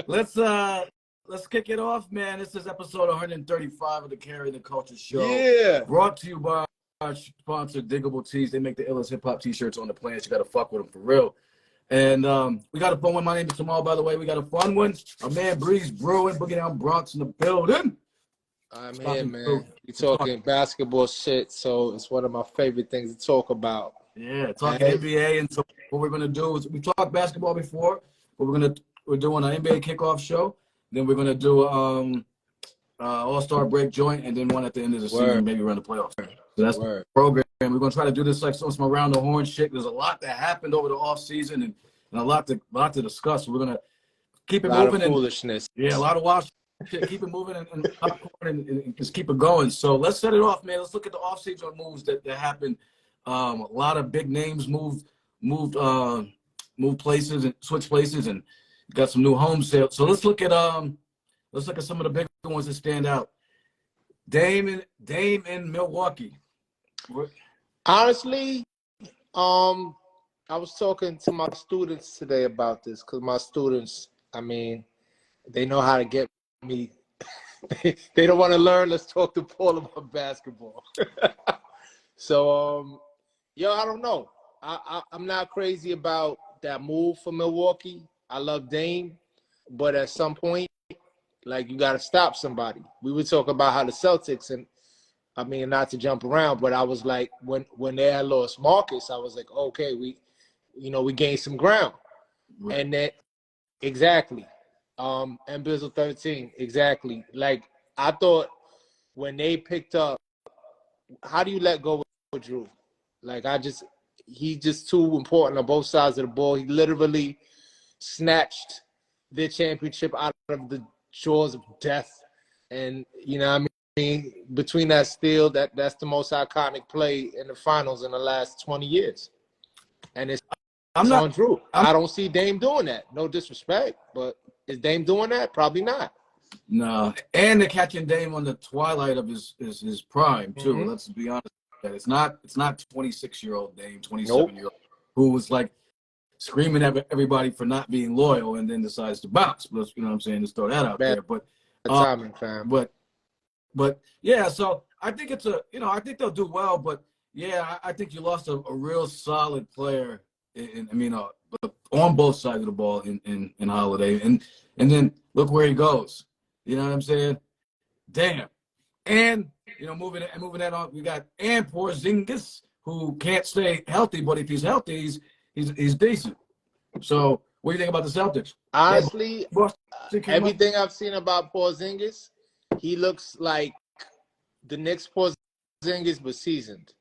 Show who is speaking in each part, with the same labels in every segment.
Speaker 1: Let's kick it off, man. This is episode 135 of the Carry the Culture Show.
Speaker 2: Yeah.
Speaker 1: Brought to you by our sponsor, Diggable Tees. They make the illest hip-hop t-shirts on the planet. You got to fuck with them for real. And we got a fun one. My name is Jamal, by the way. We got a fun one. Our man Breeze Brewin, Boogie Down Bronx in the building.
Speaker 2: I'm here, man. We talking basketball shit, so it's one of my favorite things to talk about.
Speaker 1: Yeah, talking NBA. And so what we're going to do is we talked basketball before, but we're doing an NBA kickoff show. Then we're going to do All-Star break joint, and then one at the end of the season, maybe run the playoffs. So that's the program. We're going to try to do this like some around the horn shit. There's a lot that happened over the off season and a lot to discuss. We're going to keep it moving.
Speaker 2: A lot of foolishness.
Speaker 1: Yeah, a lot of wild shit. Keep it moving and popcorn and just keep it going. So let's set it off, man. Let's look at the off-season moves that happened. A lot of big names moved places and switched places and got some new home sales. So let's look at some of the big ones that stand out. Dame in Milwaukee.
Speaker 2: Honestly, I was talking to my students today about this because my students, I mean, they know how to get me. They don't want to learn. Let's talk to Paul about basketball. So, I don't know. I'm not crazy about that move for Milwaukee. I love Dame, but at some point, like, you got to stop somebody. We would talk about how the Celtics, and I mean, not to jump around, but I was like, when they had lost Marcus, I was like, okay, we gained some ground. Right. And then, exactly. And Bizzle 13, exactly. Like, I thought when they picked up, how do you let go with Drew? Like, he's just too important on both sides of the ball. He literally snatched their championship out of the jaws of death. And, you know what I mean? Between that steal, that's the most iconic play in the finals in the last 20 years. And it's on Drew. I don't see Dame doing that. No disrespect, but is Dame doing that? Probably not.
Speaker 1: No. And they're catching Dame on the twilight of his prime, too. Mm-hmm. Let's be honest. It's not 26-year-old Dame, 27-year-old, who was like screaming at everybody for not being loyal and then decides to bounce. You know what I'm saying? Just throw that out there. But
Speaker 2: timing, fam.
Speaker 1: But yeah, so I think I think they'll do well. But yeah, I think you lost a real solid player. On both sides of the ball in Holiday, and then look where he goes. You know what I'm saying? Damn. And moving that on, we got Porzingis, who can't stay healthy, but if he's healthy, he's decent. So what do you think about the Celtics?
Speaker 2: Honestly, everything I've seen about Porzingis, he looks like the Knicks Porzingis, but seasoned.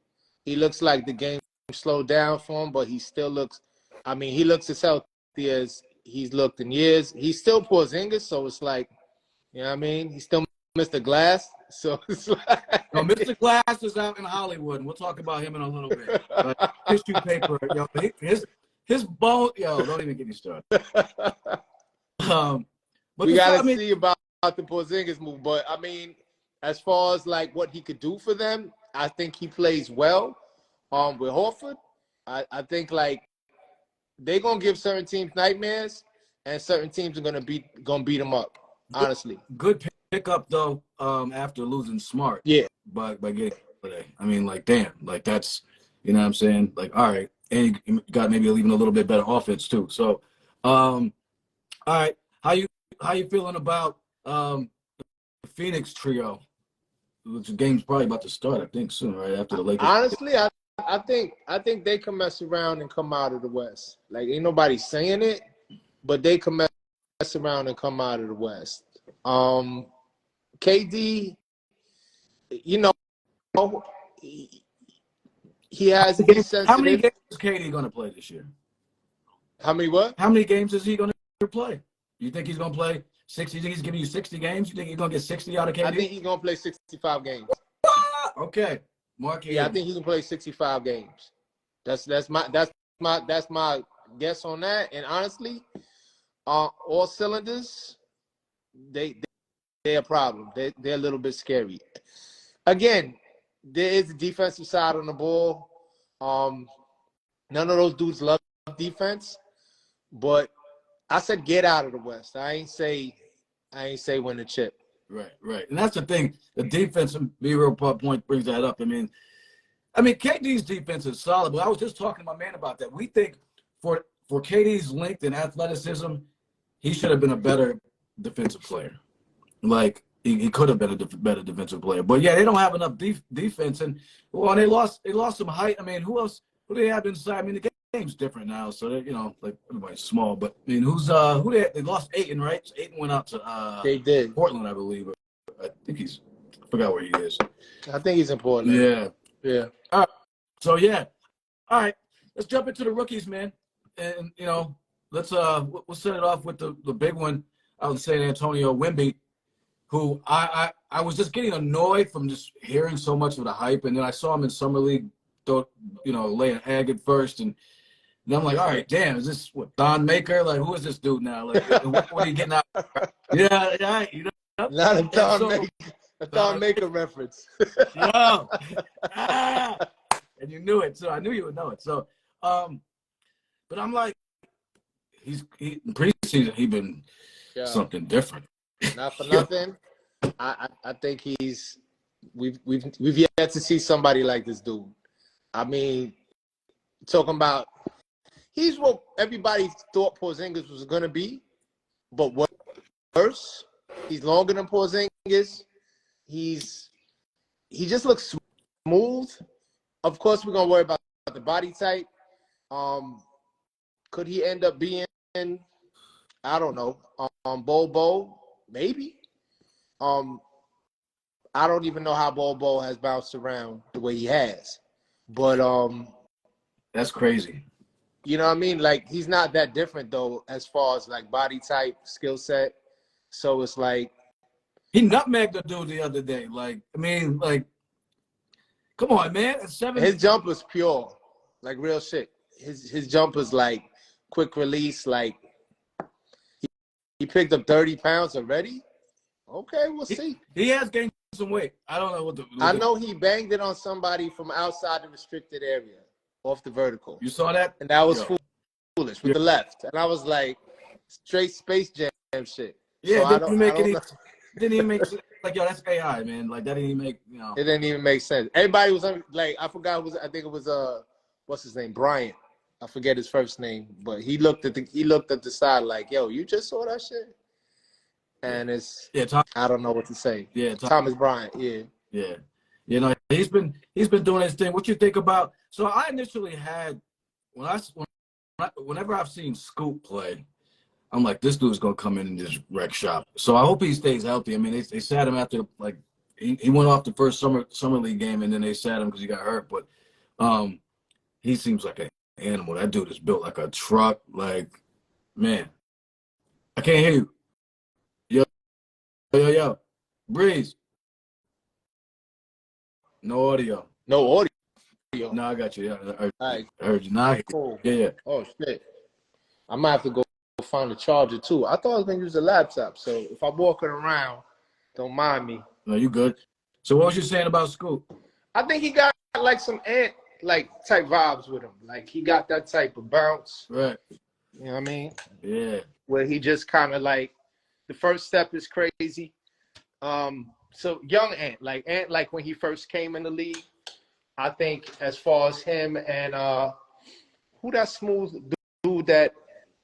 Speaker 2: He looks like the game slowed down for him, but he still looks. I mean, he looks as healthy as he's looked in years. He's still Porzingis, so it's like, you know what I mean? He's still Mr. Glass, so it's like.
Speaker 1: No, Mr. Glass is out in Hollywood, and we'll talk about him in a little bit. Tissue paper, his bone, don't even get me started.
Speaker 2: But we got to see about the Porzingis move, but I mean, as far as like what he could do for them, I think he plays well. With Horford, I think like they're gonna give certain teams nightmares, and certain teams are gonna beat them up. Honestly,
Speaker 1: good pickup though. After losing Smart, by getting today. I mean, like, damn, like that's, you know what I'm saying? Like, all right, and you got maybe even a little bit better offense too. So, all right, how you feeling about the Phoenix trio? The game's probably about to start, I think, soon, right after the Lakers.
Speaker 2: Honestly, I think they can mess around and come out of the West. Like, ain't nobody saying it, but they can mess around and come out of the West. KD, he has.
Speaker 1: How many games is KD going to play this year?
Speaker 2: How many what?
Speaker 1: How many games is he going to play? You think he's going to play 60? You think he's giving you 60 games? You think he's going to get 60 out of KD?
Speaker 2: I think he's going to play 65 games.
Speaker 1: Okay. Mark,
Speaker 2: I think he can play 65 games. That's my guess on that. And honestly, all cylinders, they're a problem. They're a little bit scary. Again, there is the defensive side on the ball. None of those dudes love defense, but I said get out of the West. I ain't say win the chip.
Speaker 1: Right. And that's the thing. The defense, and B-Real Point brings that up. I mean, KD's defense is solid, but I was just talking to my man about that. We think for KD's length and athleticism, he should have been a better defensive player. Like, he could have been a better defensive player. But, yeah, they don't have enough defense. And, well, they lost some height. I mean, who else? Who do they have inside? I mean, the game's different now, so they're, like, everybody's small. But, I mean, they lost Ayton, right? So Ayton went out to
Speaker 2: they did.
Speaker 1: Portland, I believe. I think I forgot where he is.
Speaker 2: I think he's in Portland. Yeah.
Speaker 1: All right. So, yeah. All right. Let's jump into the rookies, man. And, let's we'll set it off with the big one out in San Antonio, Wemby, who I was just getting annoyed from just hearing so much of the hype. And then I saw him in Summer League, lay an egg at first. And then I'm like, all right, damn, is this what, Don Maker? Like, who is this dude now? Like, what are you getting out? Yeah,
Speaker 2: Not a Don Maker reference.
Speaker 1: No. And you knew it, so I knew you would know it. So, but I'm like, in preseason, he's been something different.
Speaker 2: Not for nothing. I think we've yet to see somebody like this dude. I mean, talking about he's what everybody thought Porzingis was gonna be, but worse. He's longer than Porzingis. He just looks smooth. Of course, we're gonna worry about the body type. Could he end up being, I don't know, Bobo? Maybe. I don't even know how Bobo has bounced around the way he has. But
Speaker 1: that's crazy.
Speaker 2: You know what I mean? Like, he's not that different though, as far as like body type, skill set. So it's like
Speaker 1: he nutmegged the dude the other day. Like, I mean, like, come on, man.
Speaker 2: His jumper's pure, like real shit. His jumper's like quick release. Like he picked up 30 pounds already. Okay, we'll see.
Speaker 1: He has gained some weight. I don't know
Speaker 2: I know he banged it on somebody from outside the restricted area, off the vertical.
Speaker 1: You saw that?
Speaker 2: And that was foolish with the left. And I was like, straight Space Jam shit.
Speaker 1: Yeah, so didn't even make like, yo, that's AI, man. Like, that didn't even make,
Speaker 2: It didn't even make sense. Everybody was like, I forgot I think it was what's his name, Bryant. I forget his first name, but he looked at the side like, yo, you just saw that shit? And it's I don't know what to say.
Speaker 1: Yeah,
Speaker 2: Thomas Bryant.
Speaker 1: Yeah. He's been doing his thing. What you think about? So I initially had whenever I've seen Scoop play, I'm like, this dude's gonna come in and just wreck shop. So I hope he stays healthy. I mean, they sat him after like he went off the first summer league game, and then they sat him because he got hurt. But he seems like an animal. That dude is built like a truck. Like, man, I can't hear you. Yo, Breeze. No audio.
Speaker 2: No audio.
Speaker 1: No, I got you. Yeah,
Speaker 2: I
Speaker 1: heard you. Nah,
Speaker 2: cool.
Speaker 1: Yeah.
Speaker 2: Oh shit. I might have to go find a charger too. I thought I was gonna use a laptop, so if I'm walking around, don't mind me.
Speaker 1: No, you good. So what was you saying about Scoop?
Speaker 2: I think he got like some Ant like type vibes with him. Like he got that type of bounce.
Speaker 1: Right.
Speaker 2: You know what I mean?
Speaker 1: Yeah.
Speaker 2: Where he just kind of like the first step is crazy. So young Ant like when he first came in the league, I think as far as him and who that smooth dude that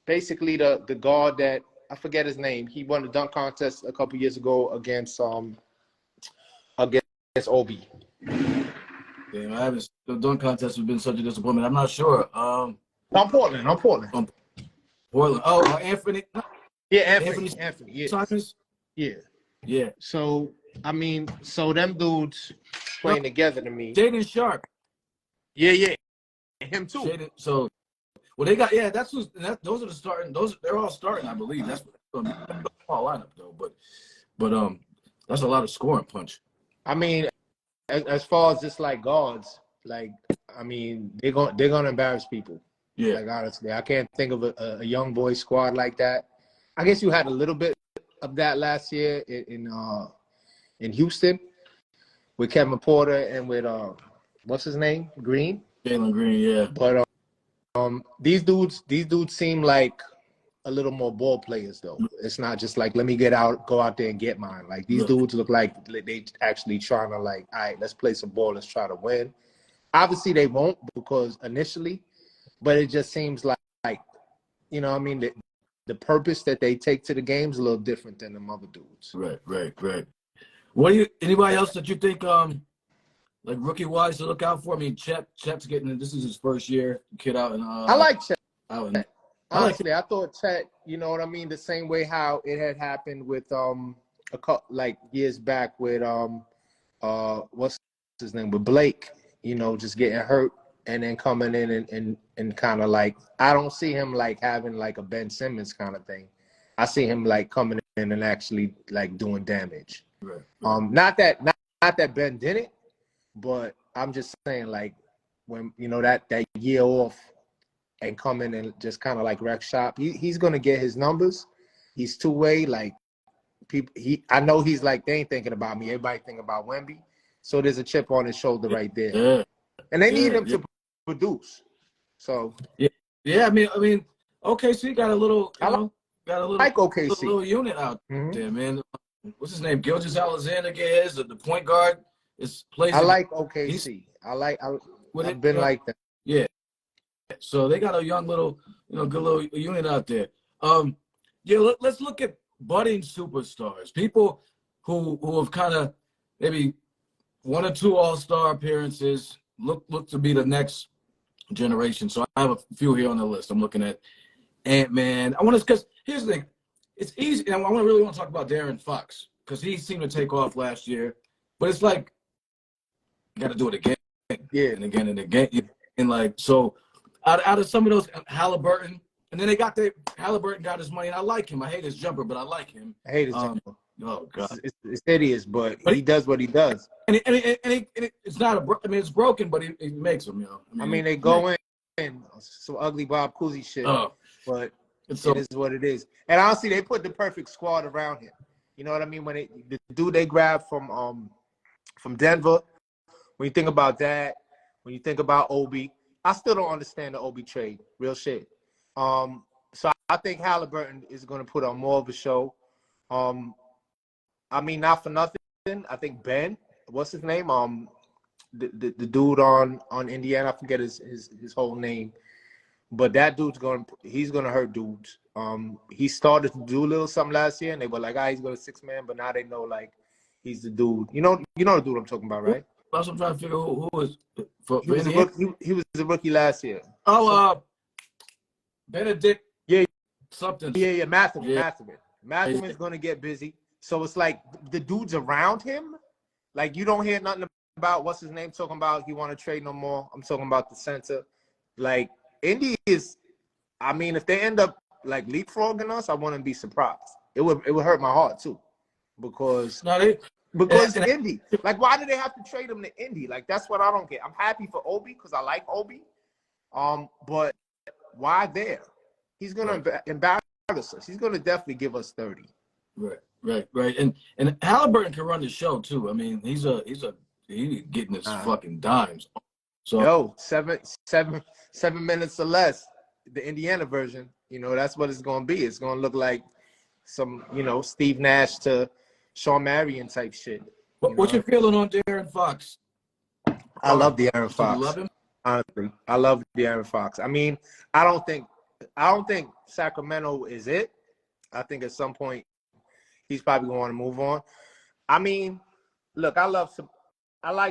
Speaker 2: basically the guard that I forget his name. He won the dunk contest a couple years ago against Obi.
Speaker 1: Damn, the dunk contest has been such a disappointment. I'm not sure.
Speaker 2: I'm Portland.
Speaker 1: Portland. Oh, Anthony.
Speaker 2: Yeah, Anthony. Yeah.
Speaker 1: Simons? Yeah.
Speaker 2: So I mean, them dudes playing together to me.
Speaker 1: Jaden Sharp.
Speaker 2: Yeah. Him too.
Speaker 1: So, well, they got those are the starting. They're all starting, I believe. That's the small lineup though, but that's a lot of scoring punch.
Speaker 2: I mean, as far as just like guards, like I mean, they're gonna embarrass people.
Speaker 1: Yeah.
Speaker 2: Like honestly, I can't think of a young boy squad like that. I guess you had a little bit of that last year in Houston with Kevin Porter and with what's his name, Green.
Speaker 1: Jalen Green, yeah.
Speaker 2: But these dudes seem like a little more ball players though. It's not just like, let me go out there and get mine. Like these
Speaker 1: Look.
Speaker 2: dudes look like they actually trying to like, all right, let's play some ball, let's try to win. Obviously they won't because initially, but it just seems like you know what I mean, the purpose that they take to the game is a little different than the other dudes.
Speaker 1: Right. What do you? Anybody else that you think like rookie wise to look out for? I mean, Chet's getting. This is his first year. Kid out in.
Speaker 2: I like Chet.
Speaker 1: Honestly,
Speaker 2: I thought Chet. You know what I mean? The same way how it had happened with a couple like years back with what's his name, with Blake. You know, just getting hurt and then coming in and kind of like, I don't see him like having like a Ben Simmons kind of thing. I see him like coming in and actually like doing damage.
Speaker 1: Right.
Speaker 2: Not that Ben didn't, but I'm just saying like when you know that year off and come in and just kind of like wreck shop, he's gonna get his numbers. He's two-way, like people. I know he's like, they ain't thinking about me. Everybody thinking about Wemby. So there's a chip on his shoulder right there.
Speaker 1: Yeah.
Speaker 2: And they need him to produce. So
Speaker 1: yeah. I mean, OKC got a little,
Speaker 2: like OKC.
Speaker 1: little unit out there, man. What's his name? Gilgeous-Alexander gets the point guard is plays.
Speaker 2: I like OKC. I've been like that.
Speaker 1: Yeah. So they got a young little, good little unit out there. Let's look at budding superstars, people who have kind of maybe 1 or 2 All-Star appearances, look to be the next generation. So I have a few here on the list. I'm looking at Ant-Man. Because here's the thing. It's easy, and I really want to talk about De'Aaron Fox because he seemed to take off last year. But it's like, you got to do it again and again and again. And like, so out of some of those, Halliburton, and then Halliburton got his money, and I like him. I hate his jumper, but I like him.
Speaker 2: I hate his jumper.
Speaker 1: Oh God,
Speaker 2: it's hideous, but he does what he does.
Speaker 1: And it's not it's broken, but he makes them.
Speaker 2: I mean they go in some ugly Bob Cousy shit, but it is what it is. And honestly, they put the perfect squad around him. You know what I mean? When the dude they grabbed from Denver, when you think about that, when you think about Obi, I still don't understand the Obi trade. Real shit. So I think Halliburton is going to put on more of a show. I mean, not for nothing. I think Ben, what's his name? The dude on Indiana, I forget his whole name, but that dude's he's gonna hurt dudes. He started to do a little something last year, and they were like, he's going to 6-man, but now they know like he's the dude. You know the dude I'm talking about, right?
Speaker 1: That's what I'm trying to figure who is.
Speaker 2: He was a rookie last year.
Speaker 1: Benedict.
Speaker 2: Yeah.
Speaker 1: Something.
Speaker 2: Yeah. Mathurin's gonna get busy. So it's like the dudes around him, like you don't hear nothing about what's his name talking about he want to trade no more. I'm talking about the center. Like Indy is, I mean, if they end up like leapfrogging us, I wouldn't be surprised. It would hurt my heart too, because Indy. Like, why do they have to trade him to Indy? Like, that's what I don't get. I'm happy for Obi because I like Obi, but why there? He's gonna embarrass us. He's gonna definitely give us 30.
Speaker 1: Right. And Halliburton can run the show too. I mean, he's getting his fucking dimes. So 7 minutes or less, the Indiana version. That's what it's gonna be. It's gonna look like some, Steve Nash to Sean Marion type shit. What's your feeling on De'Aaron Fox?
Speaker 2: I love De'Aaron Fox.
Speaker 1: You love him?
Speaker 2: Honestly, I love De'Aaron Fox. I mean, I don't think Sacramento is it. I think at some point he's probably going to move on. I mean, look, I like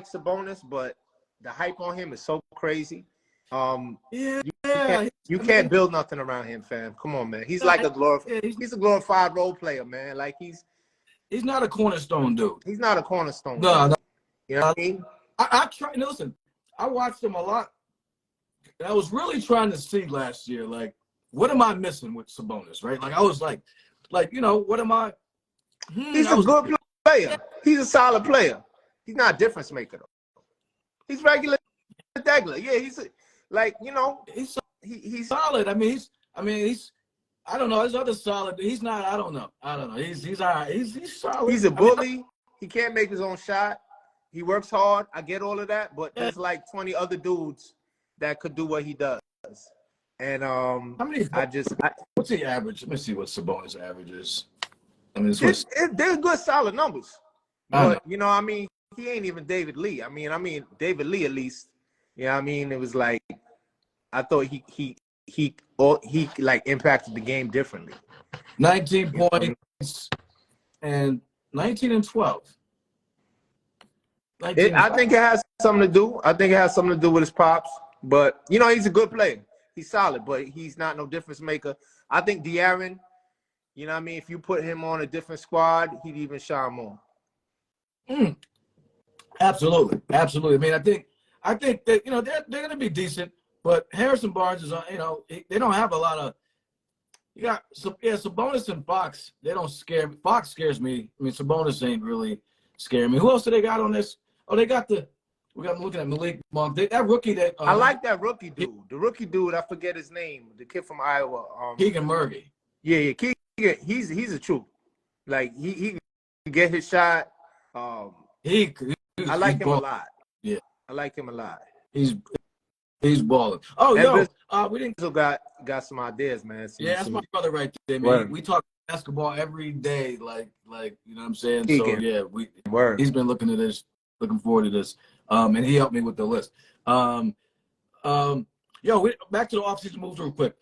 Speaker 2: Sabonis, but the hype on him is so crazy. You can't build nothing around him, fam. Come on, man. He's like he's a glorified role player, man. Like he's
Speaker 1: not a cornerstone dude.
Speaker 2: He's not a cornerstone.
Speaker 1: No.
Speaker 2: You know what I mean?
Speaker 1: I try. Listen, I watched him a lot. And I was really trying to see last year, like, what am I missing with Sabonis, right? Like, I was like, what am I?
Speaker 2: He's a good player. He's a solid player. He's not a difference maker, though. He's regular. Yeah, he's he's
Speaker 1: solid. I mean, he's. I don't know. His other solid. He's not. I don't know. He's all right. He's solid.
Speaker 2: He's a bully. He can't make his own shot. He works hard. I get all of that, but there's like 20 other dudes that could do what he does. And
Speaker 1: How many? What's the average? Let me see what Sabonis averages. I mean,
Speaker 2: they're good, solid numbers.
Speaker 1: But
Speaker 2: you know, I mean, he ain't even David Lee. I mean, David Lee at least. Yeah, I mean, it was like I thought he like impacted the game differently.
Speaker 1: 19 points and 19 and 12.
Speaker 2: I think it has something to do. I think it has something to do with his pops. But you know, he's a good player. He's solid, but he's not no difference maker. I think De'Aaron, you know what I mean, if you put him on a different squad, he'd even shine more.
Speaker 1: Absolutely. I mean, I think that, you know, they're going to be decent, but Harrison Barnes is, you know, they don't have a lot of. You got Sabonis and Fox. They don't scare me. Fox scares me. I mean, Sabonis ain't really scaring me. Who else do they got on this? Oh, we got looking at Malik Monk. That rookie that
Speaker 2: I like that rookie dude. The rookie dude, I forget his name. The kid from Iowa.
Speaker 1: Keegan Murray.
Speaker 2: Yeah, Keegan. He's a truth. Like he can get his shot. I like him a lot.
Speaker 1: Yeah,
Speaker 2: I like him a lot.
Speaker 1: He's balling. Oh, we didn't.
Speaker 2: Also got some ideas, man.
Speaker 1: That's my brother right there, man. We talk basketball every day, like you know what I'm saying.
Speaker 2: Keegan.
Speaker 1: So yeah, he's been looking forward to this, and he helped me with the list. Back to the offseason moves real quick.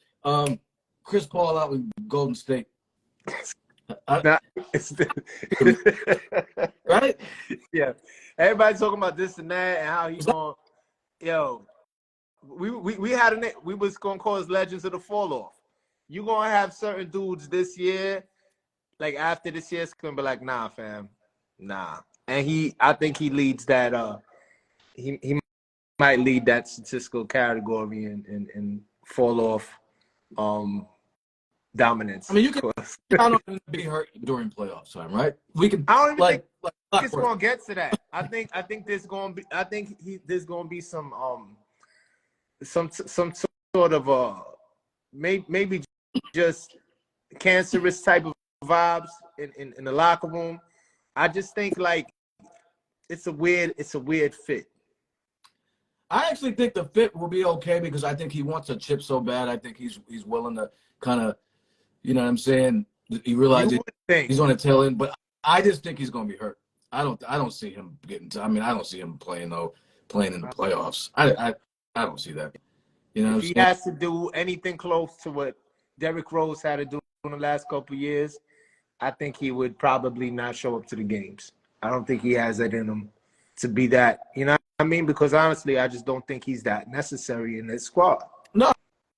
Speaker 1: Chris Paul out with Golden State. Right?
Speaker 2: Yeah. Everybody's talking about this and that and how he's going. Yo, we was gonna call us legends of the fall off. You gonna have certain dudes this year, like after this year, it's gonna be like, nah, fam, nah. And I think he leads that. He might lead that statistical category and fall off. Dominance.
Speaker 1: I mean, you can count on him to be hurt during playoffs time, right? We can.
Speaker 2: I don't even think it's gonna get to that. I think there's gonna be. I think there's gonna be some sort of maybe just cancerous type of vibes in the locker room. I just think like it's a weird fit.
Speaker 1: I actually think the fit will be okay because I think he wants a chip so bad. I think he's willing to kind of. You know what I'm saying? He realized he's on the tail end, but I just think he's going to be hurt. I don't see him getting. I don't see him playing in the playoffs. I don't see that. You know,
Speaker 2: if he has to do anything close to what Derrick Rose had to do in the last couple of years, I think he would probably not show up to the games. I don't think he has it in him to be that. You know what I mean? Because honestly, I just don't think he's that necessary in this squad.
Speaker 1: No,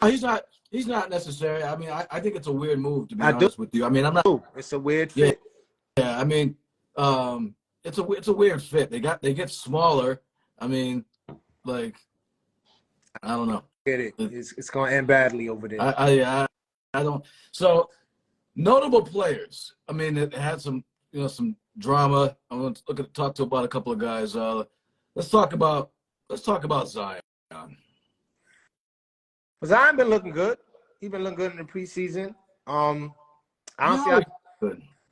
Speaker 1: he's not. He's not necessary. I mean, I think it's a weird move, to be honest with you. I mean, I'm not.
Speaker 2: It's a weird fit.
Speaker 1: Yeah. I mean, it's a weird fit. They get smaller. I mean, like, I don't know.
Speaker 2: Get it? It's going to end badly over there.
Speaker 1: I don't. So, notable players. I mean, it had some drama. I'm going to talk about a couple of guys. Let's talk about Zion.
Speaker 2: Zion been looking good. He's been looking good in the preseason.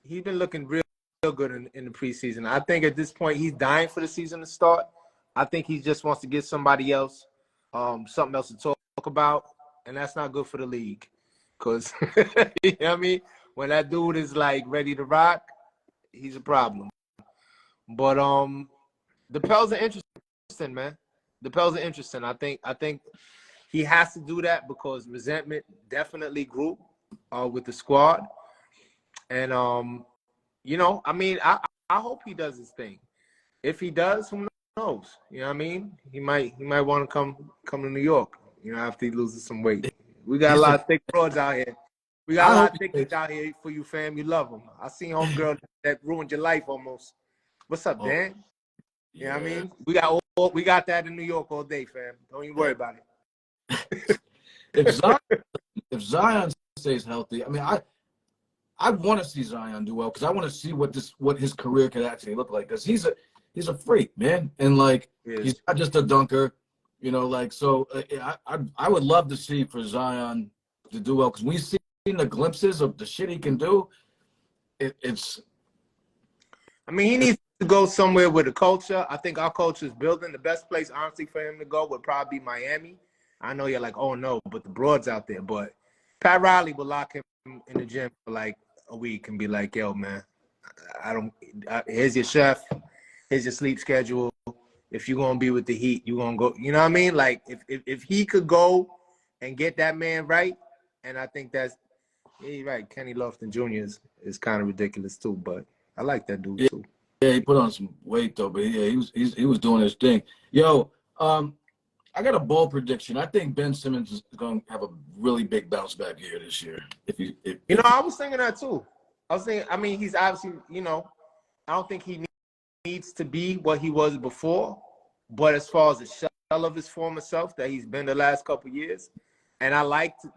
Speaker 2: He's been looking real good in the preseason. I think at this point he's dying for the season to start. I think he just wants to get somebody else something else to talk about, and that's not good for the league. Because you know what I mean? When that dude is like ready to rock, he's a problem. But the Pels are interesting, man. The Pels are interesting. I think he has to do that because resentment definitely grew with the squad. And, you know, I mean, I hope he does his thing. If he does, who knows? You know what I mean? He might want to come to New York, you know, after he loses some weight. We got a lot of thick broads out here. We got a lot of thick out here for you, fam. You love them. I seen homegirl that ruined your life almost. What's up, Dan? You know what I mean? We got that in New York all day, fam. Don't even worry about it.
Speaker 1: If Zion stays healthy, I mean, I want to see Zion do well because I want to see what his career could actually look like because he's a freak, man, and like he's not just a dunker, you know, like so. I would love to see for Zion to do well because we've seen the glimpses of the shit he can do. It's.
Speaker 2: I mean, he needs to go somewhere with a culture. I think our culture is building. The best place, honestly, for him to go would probably be Miami. I know you're like, oh no, but the broad's out there. But Pat Riley will lock him in the gym for like a week and be like, yo, man, here's your chef, here's your sleep schedule. If you're gonna be with the Heat, you're gonna go. You know what I mean? Like if he could go and get that man right, and I think you're right. Kenny Lofton Jr. is kind of ridiculous too, but I like that dude too.
Speaker 1: Yeah, he put on some weight though, but yeah, he was doing his thing. Yo, I got a bold prediction. I think Ben Simmons is going to have a really big bounce back here this year.
Speaker 2: I was thinking that too. I mean, he's obviously, I don't think he needs to be what he was before, but as far as the shell of his former self that he's been the last couple of years, and I like to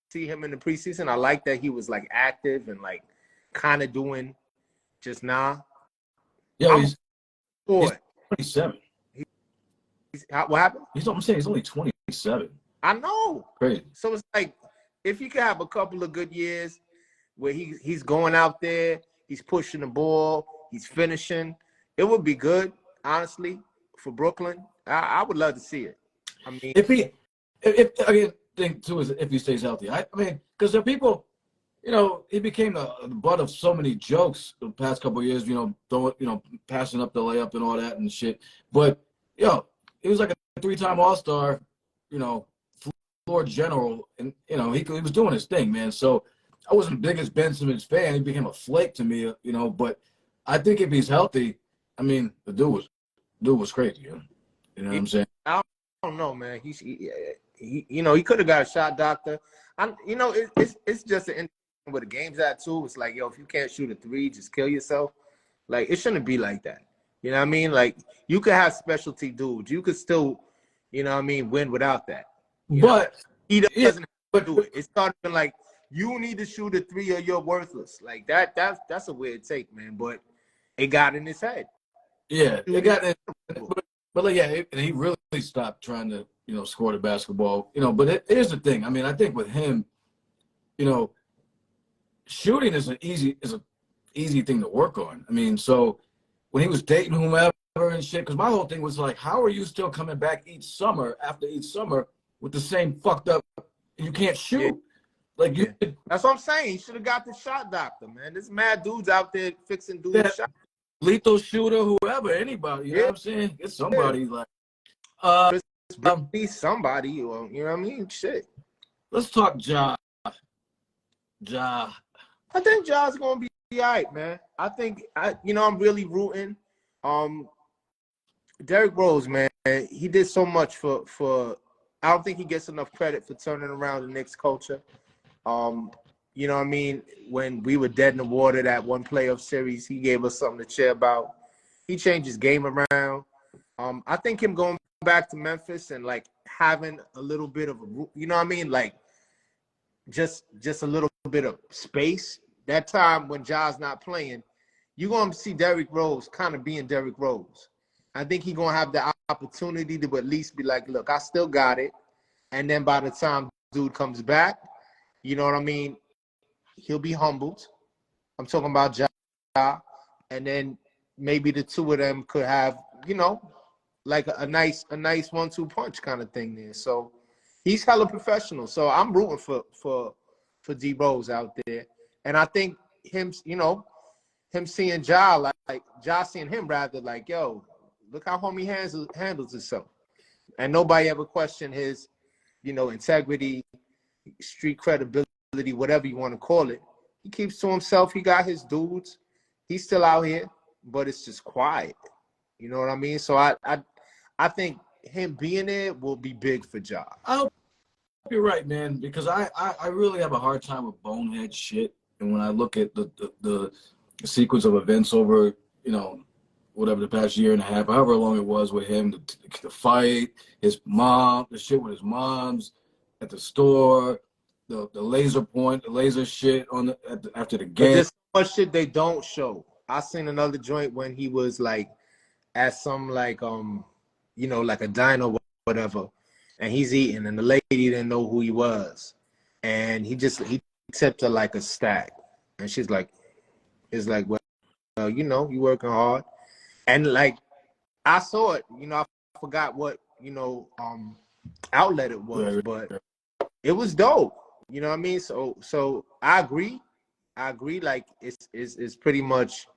Speaker 2: see him in the preseason. I like that he was like active and like kind of doing just nah.
Speaker 1: Yeah, he's 27.
Speaker 2: What happened?
Speaker 1: I'm saying he's only 27.
Speaker 2: I know.
Speaker 1: Crazy.
Speaker 2: So it's like if he could have a couple of good years where he's going out there, he's pushing the ball, he's finishing, it would be good, honestly, for Brooklyn. I would love to see it. I mean, if
Speaker 1: again, thing too is if he stays healthy. I mean, because there are people, he became the butt of so many jokes the past couple of years. Passing up the layup and all that and shit. But he was like a 3-time All-Star, floor general, and he was doing his thing, man. So I wasn't the biggest Ben Simmons fan. He became a flake to me, But I think if he's healthy, I mean, the dude was crazy. You know what I'm saying?
Speaker 2: I don't know, man. He could have got a shot doctor. It's just an where the game's at too. It's like, if you can't shoot a 3, just kill yourself. Like, it shouldn't be like that. You know what I mean? Like, you could have specialty dudes. You could still, win without that. But he doesn't have to do it. It started like, you need to shoot a 3 or you're worthless. Like, that's a weird take, man. But it got in his head.
Speaker 1: Yeah, it got in. But like, and he really stopped trying to, score the basketball. But here's the thing. I mean, I think with him, shooting is an easy thing to work on. I mean, so when he was dating whomever and shit, because my whole thing was like, how are you still coming back after each summer with the same fucked up, and you can't shoot? Yeah. Like
Speaker 2: that's what I'm saying. He should have got the shot doctor, man. There's mad dudes out there fixing dudes' shots.
Speaker 1: Lethal shooter, whoever, anybody. You know what I'm saying? It's somebody like
Speaker 2: somebody, or you know what I mean? Shit.
Speaker 1: Let's talk Ja.
Speaker 2: I think Ja's gonna be all right, man. I think I'm really rooting. Derrick Rose, man, he did so much for. I don't think he gets enough credit for turning around the Knicks culture. You know what I mean? When we were dead in the water that one playoff series, he gave us something to cheer about. He changed his game around. I think him going back to Memphis and like having a little bit of like just a little bit of space. That time when Ja's not playing, you're going to see Derrick Rose kind of being Derrick Rose. I think he's going to have the opportunity to at least be like, look, I still got it. And then by the time dude comes back, you know what I mean? He'll be humbled. I'm talking about Ja. And then maybe the two of them could have, like a nice 1-2 punch kind of thing there. So he's hella professional. So I'm rooting for D Rose out there. And I think him seeing Ja, like Ja seeing him rather like, yo, look how homie handles himself. And nobody ever questioned his, integrity, street credibility, whatever you want to call it. He keeps to himself. He got his dudes. He's still out here, but it's just quiet. You know what I mean? So I think him being there will be big for Ja.
Speaker 1: I hope you're right, man, because I really have a hard time with bonehead shit. And when I look at the sequence of events over, whatever the past year and a half, however long it was with him, the fight, his mom, the shit with his moms at the store, the laser shit after the game.
Speaker 2: But there's so much shit they don't show. I seen another joint when he was like at some like like a diner or whatever, and he's eating, and the lady didn't know who he was, and he tipped her like a stack, and she's like, it's like, well, you working hard, and like I saw it, I forgot what outlet it was, but it was dope. You know what I mean? So I agree. Like it's pretty much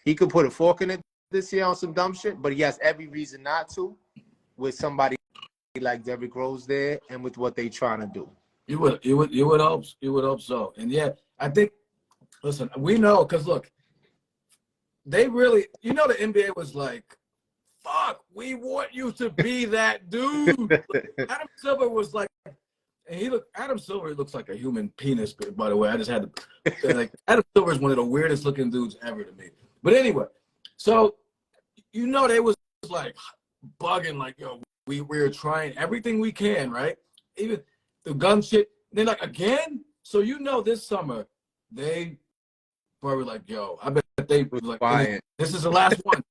Speaker 2: he could put a fork in it this year on some dumb shit, but he has every reason not to with somebody like Derrick Rose there and with what they trying to do.
Speaker 1: You would hope so. And yeah, I think. Listen, we know because look, they really, the NBA was like, "Fuck, we want you to be that dude." Adam Silver was like, and Adam Silver looks like a human penis. By the way, I just had to like Adam Silver is one of the weirdest looking dudes ever to me. But anyway, so they was like bugging, like, yo, we're trying everything we can, right? Even the gun shit. They're like, again? So this summer they probably like, yo, I bet they was like, this is the last one.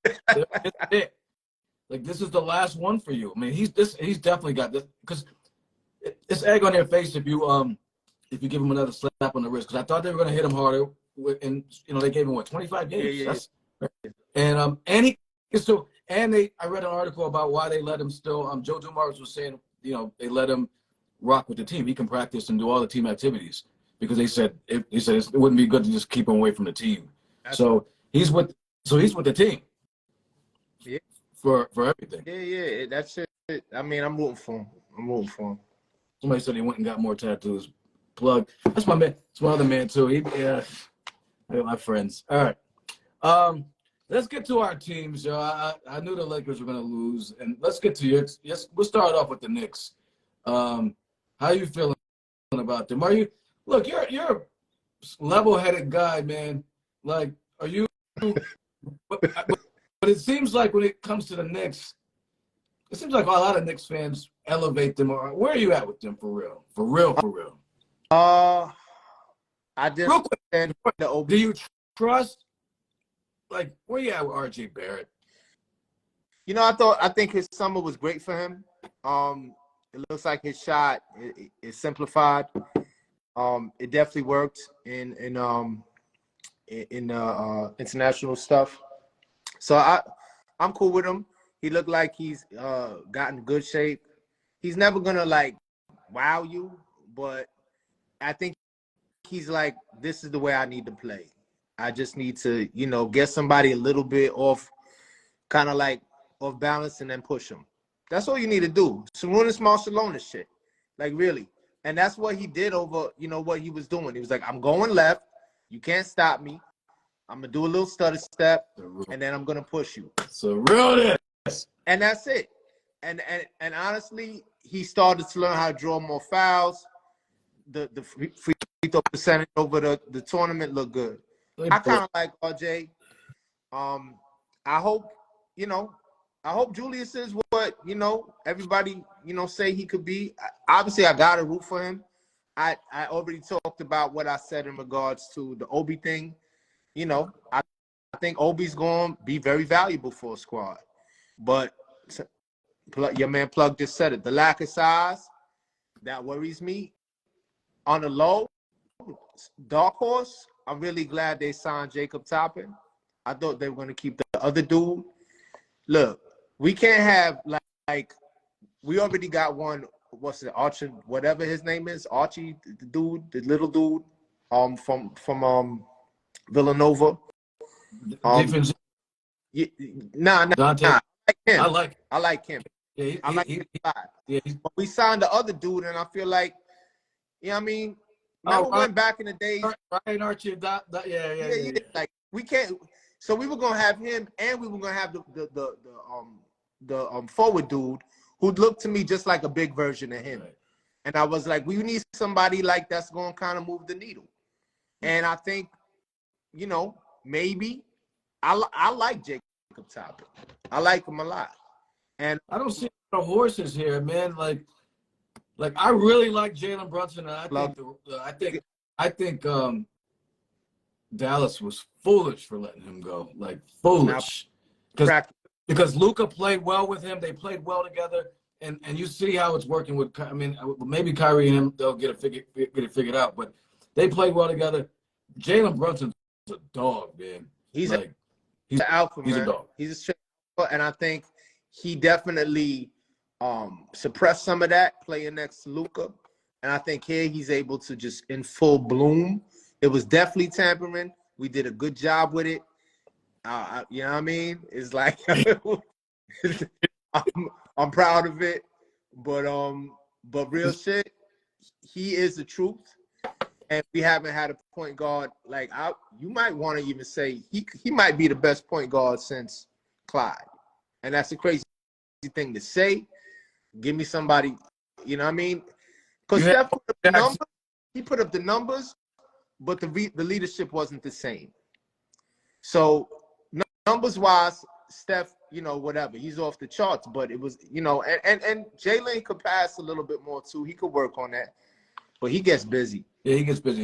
Speaker 1: Like, this is the last one for you. I mean, he's definitely got this because it's egg on their face if you give him another slap on the wrist. Because I thought they were gonna hit him harder, and they gave him 25 games. Yeah. And he still. And I read an article about why they let him still. Joe Dumars was saying, they let him rock with the team. He can practice and do all the team activities because they said it wouldn't be good to just keep him away from the team. So he's with the team.
Speaker 2: Yeah.
Speaker 1: For everything.
Speaker 2: Yeah. That's it. I mean, I'm rooting for him.
Speaker 1: Somebody said he went and got more tattoos. Plug. That's my man. That's my other man too. They're my friends. All right. Let's get to our teams, yo. I knew the Lakers were gonna lose, and let's get to yours. Yes, we'll start off with the Knicks. How are you feeling about them? Look, you're a level-headed guy, man. Like, are you? But it seems like when it comes to the Knicks, it seems like a lot of Knicks fans elevate them. Or where are you at with them for real? For real.
Speaker 2: I just
Speaker 1: real quick, do you trust? Like, where you at with R.J. Barrett?
Speaker 2: I think his summer was great for him. It looks like his shot is simplified. It definitely worked in international stuff. So I'm cool with him. He looked like he's gotten good shape. He's never gonna like wow you, but I think he's like, this is the way I need to play. I just need to, get somebody a little bit off, kind of like off balance and then push them. That's all you need to do. Sarunas Marciulionis shit. Like, really. And that's what he did over, what he was doing. He was like, I'm going left. You can't stop me. I'm going to do a little stutter step, and then I'm going to push you.
Speaker 1: Sarunas.
Speaker 2: And that's it. And honestly, he started to learn how to draw more fouls. The free throw percentage over the tournament looked good. I kind of like RJ. I hope Julius is what, everybody, say he could be. Obviously, I got to root for him. I already talked about what I said in regards to the Obi thing. I think Obi's going to be very valuable for a squad. But your man Plug just said it. The lack of size, that worries me. On the low, dark horse, I'm really glad they signed Jacob Toppin. I thought they were going to keep the other dude. Look, we can't have like we already got one. What's it, Archie? Whatever his name is, Archie, the dude, the little dude, from Villanova. Nah. I like him.
Speaker 1: Yeah,
Speaker 2: I like him. But we signed the other dude, and I feel like, I mean. Remember when back in the days,
Speaker 1: Ryan Archie, yeah.
Speaker 2: Like, we can't. So we were gonna have him, and we were gonna have the forward dude who looked to me just like a big version of him. Right. And I was like, we need somebody like that's gonna kind of move the needle. And I think, maybe I like Jacob Toppin. I like him a lot. And
Speaker 1: I don't see the horses here, man. Like I really like Jalen Brunson, and I think Dallas was foolish for letting him go. Like, foolish, because Luka played well with him. They played well together, and you see how it's working with. I mean, maybe Kyrie and him, they'll get it figured out, but they played well together. Jalen Brunson's a dog, man.
Speaker 2: He's an alpha, man.
Speaker 1: He's a dog.
Speaker 2: He's a straight alpha, and I think he definitely suppress some of that playing next to Luka. And I think here he's able to just in full bloom. It was definitely tampering. We did a good job with it. You know what I mean? It's like I'm proud of it. But real shit, he is the truth. And we haven't had a point guard like you might want to even say he might be the best point guard since Clyde. And that's a crazy thing to say. Give me somebody, you know what I mean? Because Steph put up the numbers, he put up the numbers, but the leadership wasn't the same. So numbers-wise, Steph, you know, whatever, he's off the charts, but it was, you know, and Jalen could pass a little bit more too. He could work on that, but he gets busy.
Speaker 1: Yeah, he gets busy.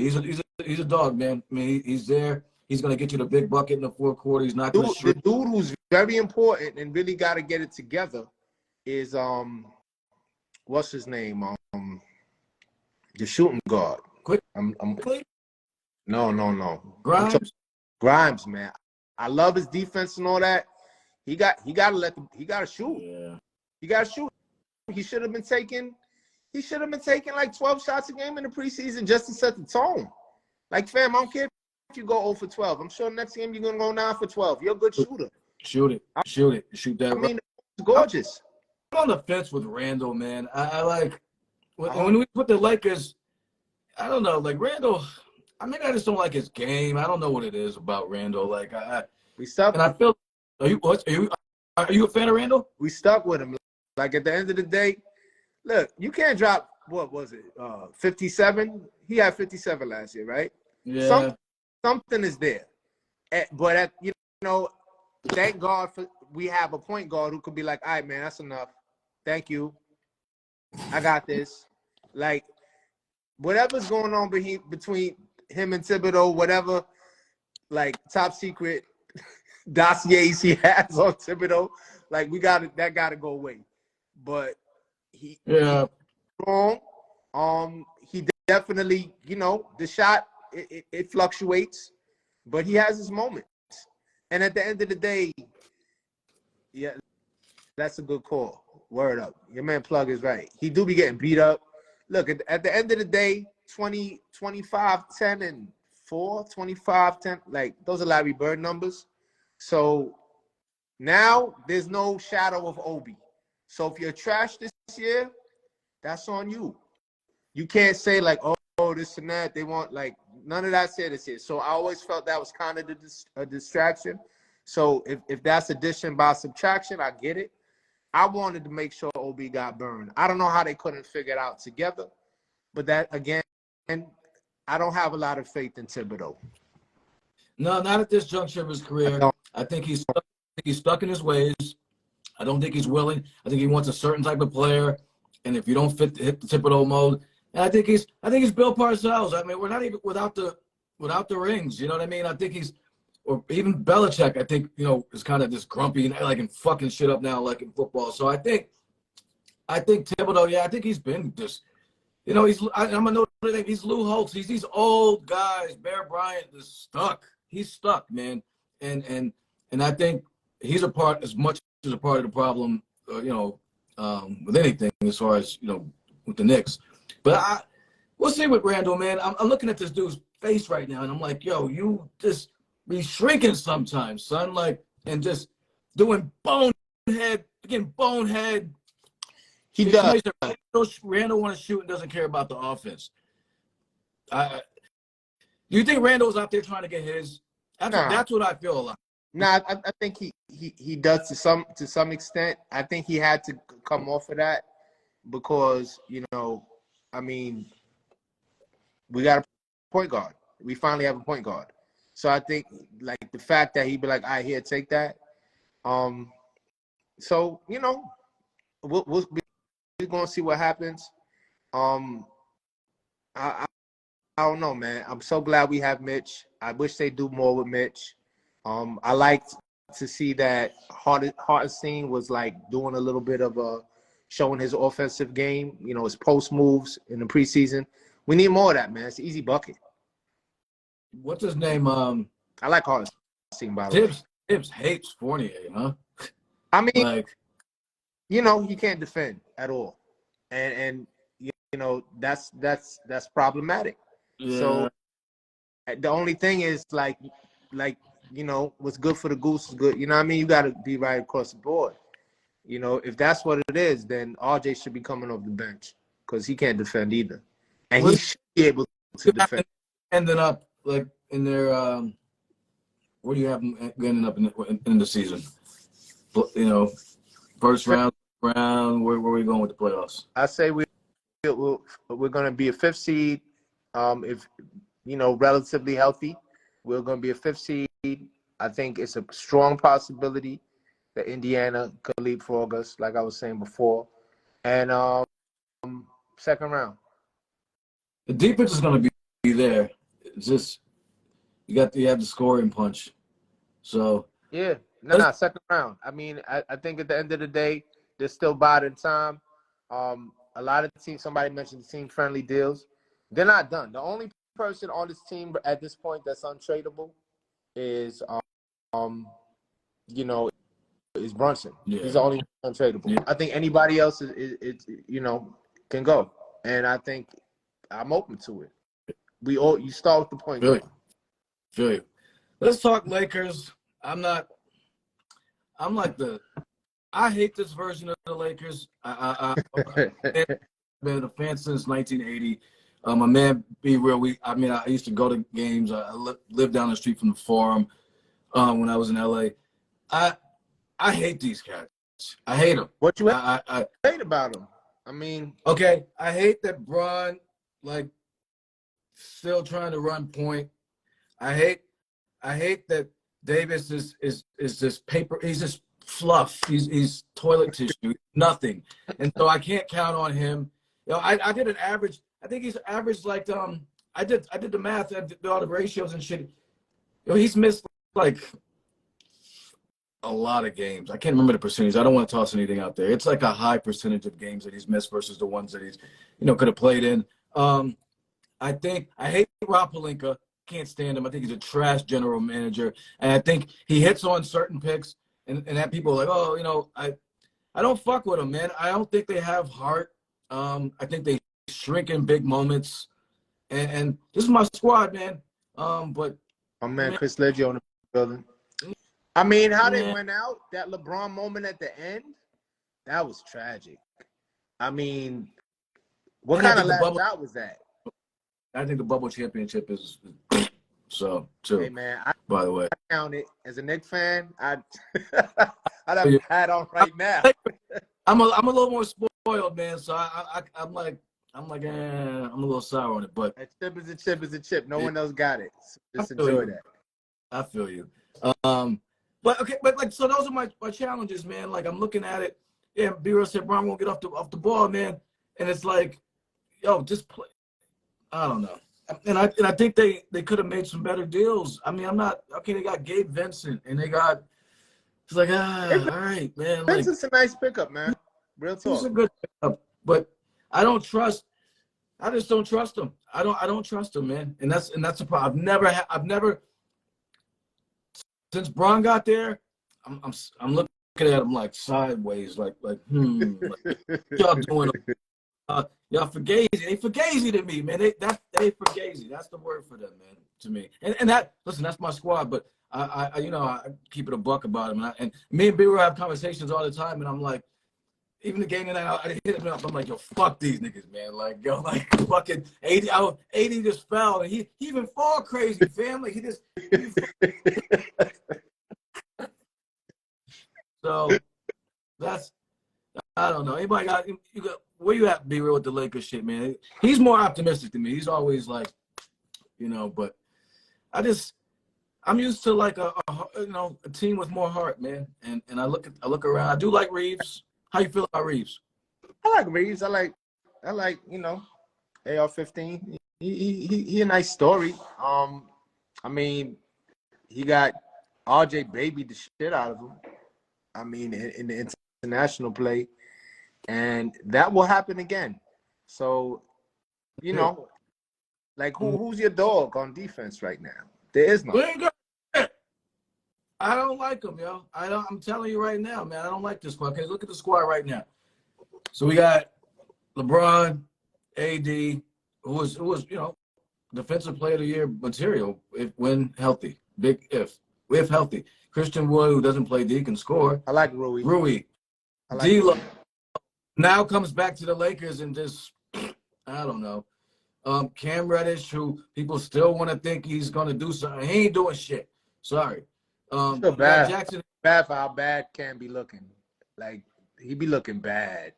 Speaker 1: He's a dog, man. I mean, he's there. He's gonna get you the big bucket in the fourth quarter. He's not gonna shoot.
Speaker 2: The dude who's very important and really got to get it together is what's his name? The shooting guard.
Speaker 1: Quick.
Speaker 2: No.
Speaker 1: Grimes,
Speaker 2: man. I love his defense and all that. He got to shoot.
Speaker 1: Yeah.
Speaker 2: He got to shoot. He should have been taking like 12 shots a game in the preseason just to set the tone. Like, fam, I don't care if you go 0 for 12. I'm sure next game you're gonna go 9 for 12. You're a good shooter.
Speaker 1: Shoot it. Shoot that.
Speaker 2: I mean, it's gorgeous.
Speaker 1: I'm on the fence with Randall, man. I like when we put the Lakers. I don't know, like Randall. I mean, I just don't like his game. I don't know what it is about Randall. Like
Speaker 2: we stuck.
Speaker 1: And I feel. Are you a fan of Randall?
Speaker 2: We stuck with him. Like at the end of the day, look, you can't drop. What was it? 57. He had 57 last year, right?
Speaker 1: Yeah.
Speaker 2: Something is there, but you know, thank God we have a point guard who could be like, all right, man, that's enough. Thank you. I got this. Like, whatever's going on between him and Thibodeau, whatever, like top secret dossiers he has on Thibodeau, like that got to go away. But he's strong. He definitely, you know, the shot it fluctuates, but he has his moments. And at the end of the day, yeah, that's a good call. Word up. Your man Plug is right. He do be getting beat up. Look, at the end of the day, 20, 25, 10, and 4, 25, 10, like those are Larry Bird numbers. So now there's no shadow of Obi. So if you're trash this year, that's on you. You can't say like, oh, this and that. They want like none of that said this year. So I always felt that was kind of a distraction. So if that's addition by subtraction, I get it. I wanted to make sure OB got burned. I don't know how they couldn't figure it out together. But that, again, I don't have a lot of faith in Thibodeau.
Speaker 1: No, not at this juncture of his career. I think he's stuck in his ways. I don't think he's willing. I think he wants a certain type of player. And if you don't hit the Thibodeau mode, and I think he's Bill Parcells. I mean, we're not even without the rings. You know what I mean? I think or even Belichick, I think, you know, is kind of just grumpy and like and fucking shit up now, like in football. So I think Thibodeau, yeah, I think he's been just, you know, I'm gonna know he's Lou Holtz. He's these old guys. Bear Bryant is stuck. He's stuck, man. And I think he's as much as a part of the problem, you know, with anything as far as, you know, with the Knicks. But we'll see with Randall, man. I'm looking at this dude's face right now, and I'm like, yo, you just be shrinking sometimes, son. Like, and just doing bonehead.
Speaker 2: He does.
Speaker 1: Randall want to shoot and doesn't care about the offense. Do you think Randall's out there trying to get his? That's what I feel a lot.
Speaker 2: Nah, I think he does to some extent. I think he had to come off of that because, you know, I mean, we got a point guard. We finally have a point guard. So I think, like, the fact that he'd be like, all right, here, take that. So, you know, we're going to see what happens. I don't know, man. I'm so glad we have Mitch. I wish they do more with Mitch. I liked to see that Hartenstein was, like, doing a little bit of showing his offensive game, you know, his post moves in the preseason. We need more of that, man. It's an easy bucket.
Speaker 1: What's his name?
Speaker 2: I like Hartenstein, by the way.
Speaker 1: Tibbs hates Fournier, huh?
Speaker 2: I mean,
Speaker 1: like,
Speaker 2: you know, he can't defend at all, and you know that's problematic.
Speaker 1: Yeah.
Speaker 2: So the only thing is like you know, what's good for the goose is good. You know what I mean? You got to be right across the board. You know, if that's what it is, then RJ should be coming off the bench because he can't defend either, and he should be able to defend.
Speaker 1: Ending up like in their where do you have them ending up in the season? You know, first round. Where are we going with the playoffs?
Speaker 2: I say we're going to be a 5th seed. If you know, relatively healthy, we're going to be a 5th seed. I think it's a strong possibility that Indiana could leapfrog us, like I was saying before. And second round.
Speaker 1: The defense is going to be there. It's just you have the scoring punch. So
Speaker 2: yeah, second round. I mean, I think at the end of the day, they're still biding time. A lot of teams. Somebody mentioned the team-friendly deals. They're not done. The only person on this team at this point that's untradeable is you know, is Brunson.
Speaker 1: Yeah.
Speaker 2: He's the only one untradeable. Yeah. I think anybody else is you know, can go, and I think I'm open to it. You start with the point guard.
Speaker 1: Feel you. Let's talk Lakers. I hate this version of the Lakers. I've been a fan since 1980. My man, be real. I used to go to games. I lived down the street from the Forum when I was in LA. I hate these cats. I hate them.
Speaker 2: What you hate about them? I mean,
Speaker 1: okay, I hate that Bron like still trying to run point. I hate that Davis is just paper. He's just fluff. He's toilet tissue. Nothing. And so I can't count on him. You know, I did an average. I think he's averaged like I did the math. I did all the ratios and shit. You know, he's missed like a lot of games. I can't remember the percentage. I don't want to toss anything out there. It's like a high percentage of games that he's missed versus the ones that he's, could have played in. I hate Rob Pelinka. Can't stand him. I think he's a trash general manager. And I think he hits on certain picks and that people are like, oh, I don't fuck with him, man. I don't think they have heart. I think they shrink in big moments. And this is my squad, man. But
Speaker 2: my man Chris Leggio in the building. I mean, how they went out, that LeBron moment at the end, that was tragic. I mean, what kind of last out was that?
Speaker 1: I think the bubble championship is so too.
Speaker 2: Hey man,
Speaker 1: by the way,
Speaker 2: I count it as a Knicks fan. I'd have a hat on right now.
Speaker 1: I'm a little more spoiled, man. So I'm like, I'm a little sour on it. But
Speaker 2: a chip is a chip is a chip. No one else got it. So just enjoy that.
Speaker 1: I feel you. But okay, but like, so those are my challenges, man. Like I'm looking at it. Yeah, B-Roll said Brown won't get off the ball, man. And it's like, yo, just play. I don't know. And I think they could have made some better deals. I mean, they got Gabe Vincent and they got, it's like, all right, man.
Speaker 2: Vincent's a nice pickup, man. Real talk.
Speaker 1: He's a good pickup, but I just don't trust him. I don't trust him, man. And that's a problem. I've never since Bron got there, I'm looking at him like sideways, like y'all doing. Y'all fugazi. They fugazi to me, man. They fugazi. That's the word for them, man. To me, and that listen, that's my squad. But I keep it a buck about them. And me and B-Roll have conversations all the time, and I'm like, even the game tonight, I hit him up. I'm like, yo, fuck these niggas, man. Like, yo, like fucking 80 just fell, and he even fall crazy, fam. Like so that's I don't know. Anybody got where you at, B-Real, with the Lakers shit, man? He's more optimistic than me. He's always like, but I'm used to like a team with more heart, man. And I look around. I do like Reeves. How you feel about Reeves?
Speaker 2: I like Reeves. I like AR-15. He a nice story. I mean, he got RJ babied the shit out of him. I mean, in the international play. And that will happen again. So, like who's your dog on defense right now? There is no.
Speaker 1: I don't like them, yo. I'm telling you right now, man. I don't like this squad. Okay, look at the squad right now. So we got LeBron, AD, who was defensive player of the year material when healthy. Big if healthy. Christian Wood, who doesn't play D, can score.
Speaker 2: I like Rui. I like
Speaker 1: D-Lo now comes back to the Lakers and just I don't know. Cam Reddish, who people still want to think he's gonna do something. He ain't doing shit. Sorry.
Speaker 2: I feel bad. Jackson. Bad for how bad Cam be looking. Like he be looking bad.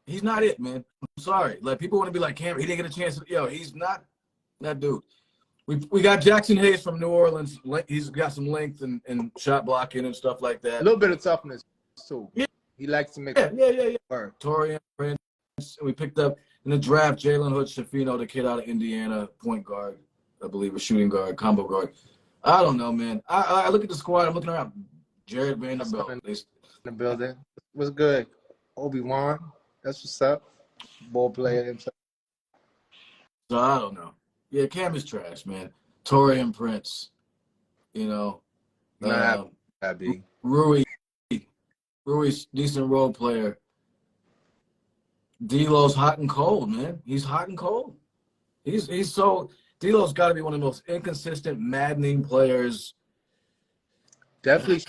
Speaker 1: He's not it, man. I'm sorry. Like people want to be like Cam. He didn't get a chance. Yo, he's not that dude. We got Jackson Hayes from New Orleans. He's got some length and shot blocking and stuff like that.
Speaker 2: A little bit of toughness too.
Speaker 1: Yeah.
Speaker 2: He likes to make
Speaker 1: work. Torian Prince. We picked up in the draft Jalen Hood-Schifino, the kid out of Indiana, point guard, I believe, a shooting guard, combo guard. I don't know, man. I look at the squad. I'm looking around. Jared Vanderbilt. In
Speaker 2: the building. What's good? Obi-Wan. That's what's up. Ball player himself.
Speaker 1: So I don't know. Yeah, Cam is trash, man. Torian Prince. You know. Rui's decent role player. D'Lo's hot and cold, man. He's hot and cold. He's so D'Lo's got to be one of the most inconsistent, maddening players.
Speaker 2: Definitely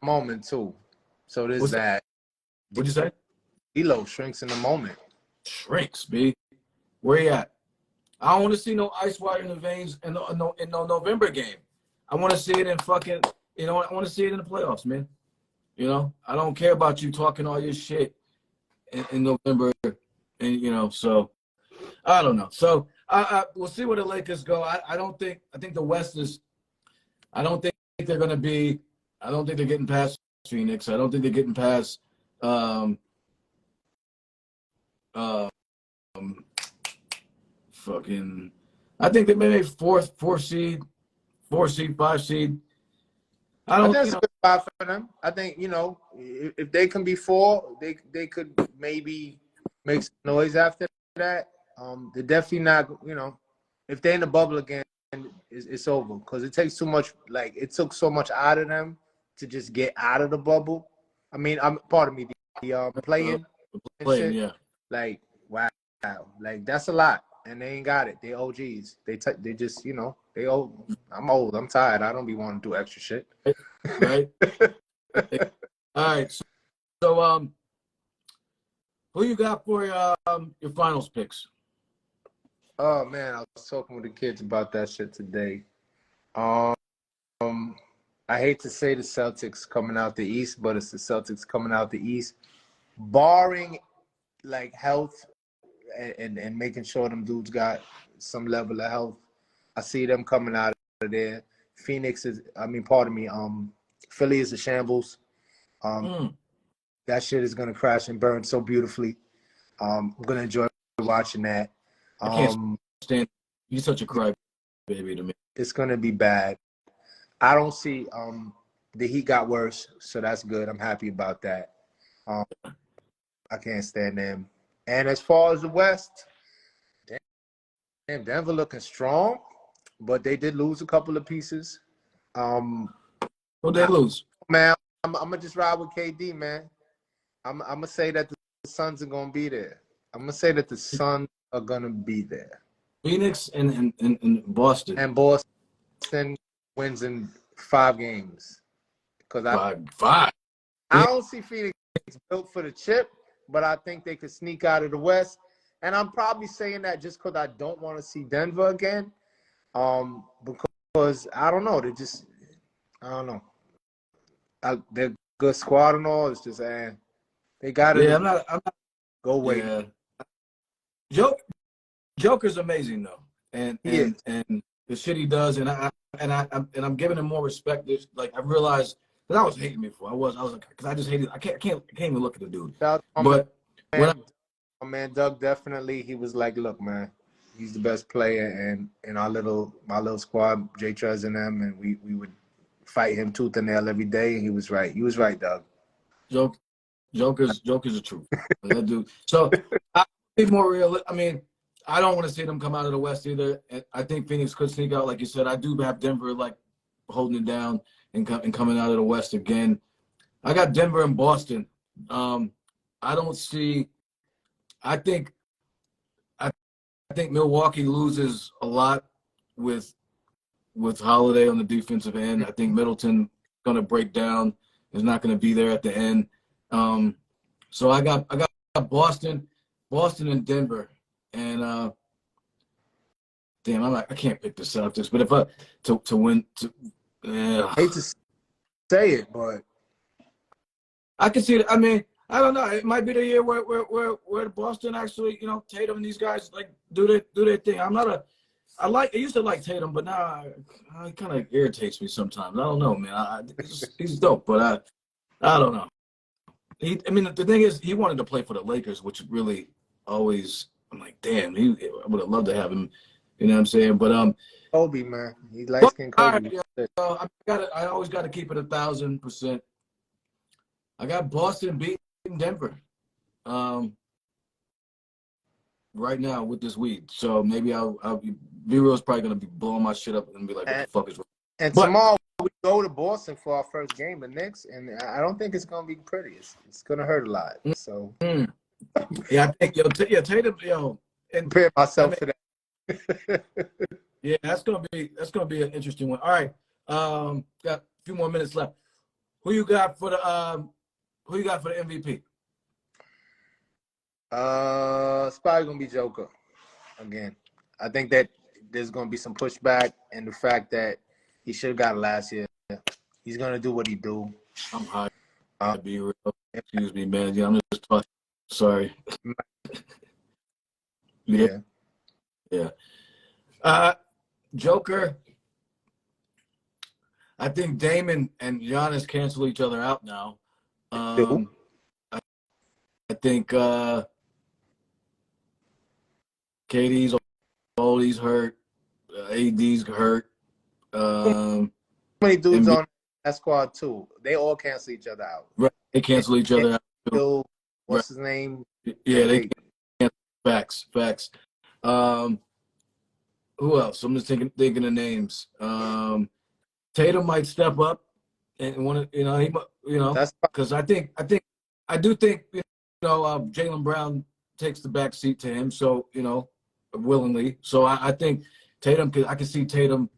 Speaker 2: a moment too. So there's that.
Speaker 1: What'd you say?
Speaker 2: D'Lo shrinks in the moment.
Speaker 1: Shrinks, B. Where you at? I don't want to see no ice water in the veins in no November game. I want to see it in fucking. I want to see it in the playoffs, man. I don't care about you talking all your shit in November, and so I don't know. So we'll see where the Lakers go. I think the West is. I don't think they're going to be. I don't think they're getting past Phoenix. I don't think they're getting past. Fucking. I think they may be four seed, 5 seed.
Speaker 2: I think that's a good spot for them. I think, if they can be 4, they could maybe make some noise after that. They're definitely not, if they're in the bubble again, it's over. Because it takes too much, it took so much out of them to just get out of the bubble. I mean, pardon me, the playing shit,
Speaker 1: yeah.
Speaker 2: Wow. That's a lot. And they ain't got it. They OGs. They just, they old. I'm old. I'm tired. I don't be wanting to do extra shit.
Speaker 1: Right. All right. So, who you got for your finals picks?
Speaker 2: Oh man, I was talking with the kids about that shit today. I hate to say the Celtics coming out the East, but it's the Celtics coming out the East, barring health and making sure them dudes got some level of health. I see them coming out of there. Philly is a shambles. That shit is gonna crash and burn so beautifully. I'm gonna enjoy watching that.
Speaker 1: I can't stand. You're such a cry baby to me.
Speaker 2: It's gonna be bad. I don't see the Heat got worse, so that's good. I'm happy about that. I can't stand them. And as far as the West, damn, Denver looking strong, but they did lose a couple of pieces.
Speaker 1: Who'd they lose?
Speaker 2: Man, I'm gonna just ride with KD, man. I'm gonna say that the Suns are gonna be there. I'm gonna say that the Suns are gonna be there.
Speaker 1: Phoenix and Boston.
Speaker 2: And Boston wins in 5 games. Because
Speaker 1: five.
Speaker 2: I don't see Phoenix built for the chip, but I think they could sneak out of the West. And I'm probably saying that just because I don't want to see Denver again. Because I don't know. I don't know. They're good squad and all. It's just, they got it.
Speaker 1: Yeah, I'm not.
Speaker 2: Go away.
Speaker 1: Yeah. Joker's amazing though, and the shit he does, and I'm giving him more respect. I realized because I was hating before. I was like, because I just hated. I can't even look at the dude. But
Speaker 2: my man Doug definitely, he was like, look, man, he's the best player, and in my little squad, J Trez and them, and we would fight him tooth and nail every day. And he was right. You was right, Doug.
Speaker 1: Joker's the truth. That dude. So I think more real. I mean, I don't want to see them come out of the West either. I think Phoenix could sneak out, like you said. I do have Denver holding it down, and coming out of the West again. I got Denver and Boston. I don't see. I think Milwaukee loses a lot with Holiday on the defensive end. I think Middleton going to break down. Is not going to be there at the end. So I got Boston and Denver, and damn, I can't pick the Celtics. But if to win,
Speaker 2: I hate to say it, but
Speaker 1: I can see it. I mean, I don't know. It might be the year where Boston actually, Tatum and these guys like do their thing. I used to like Tatum, but now it kind of irritates me sometimes. I don't know, man. He's dope, but I don't know. The thing is, he wanted to play for the Lakers, which really always, I'm like, damn, I would have loved to have him. You know what I'm saying? But
Speaker 2: Kobe, man, he likes skin Kobe.
Speaker 1: Right, I always got to keep it 1,000%. I got Boston beating Denver. Right now with this weed, so maybe I'll be B-Real's probably gonna be blowing my shit up and be like, "What the fuck is wrong?"
Speaker 2: And tomorrow we go to Boston for our first game, the Knicks, and I don't think it's gonna be pretty. It's gonna hurt a lot. So
Speaker 1: yeah, I think Tatum, and
Speaker 2: prepare myself for that.
Speaker 1: Yeah, that's gonna be an interesting one. All right, got a few more minutes left. Who you got for the MVP?
Speaker 2: It's probably gonna be Joker again. I think that there's gonna be some pushback, and the fact that he should have got it last year. He's gonna do what he do.
Speaker 1: I'm high. I'll be real. Excuse me, man. Yeah, I'm just talking. Sorry.
Speaker 2: Yeah.
Speaker 1: Joker. I think Damon and Giannis cancel each other out now. I think KD's old. He's hurt. AD's hurt.
Speaker 2: How many dudes on that squad too? They all cancel each other out.
Speaker 1: Right. They cancel each other out.
Speaker 2: Bill, what's his name?
Speaker 1: Yeah, they cancel. Facts. Who else? I'm just thinking of names. Tatum might step up and want to, because I do think Jaylen Brown takes the back seat to him, so willingly. So I think Tatum I can see Tatum.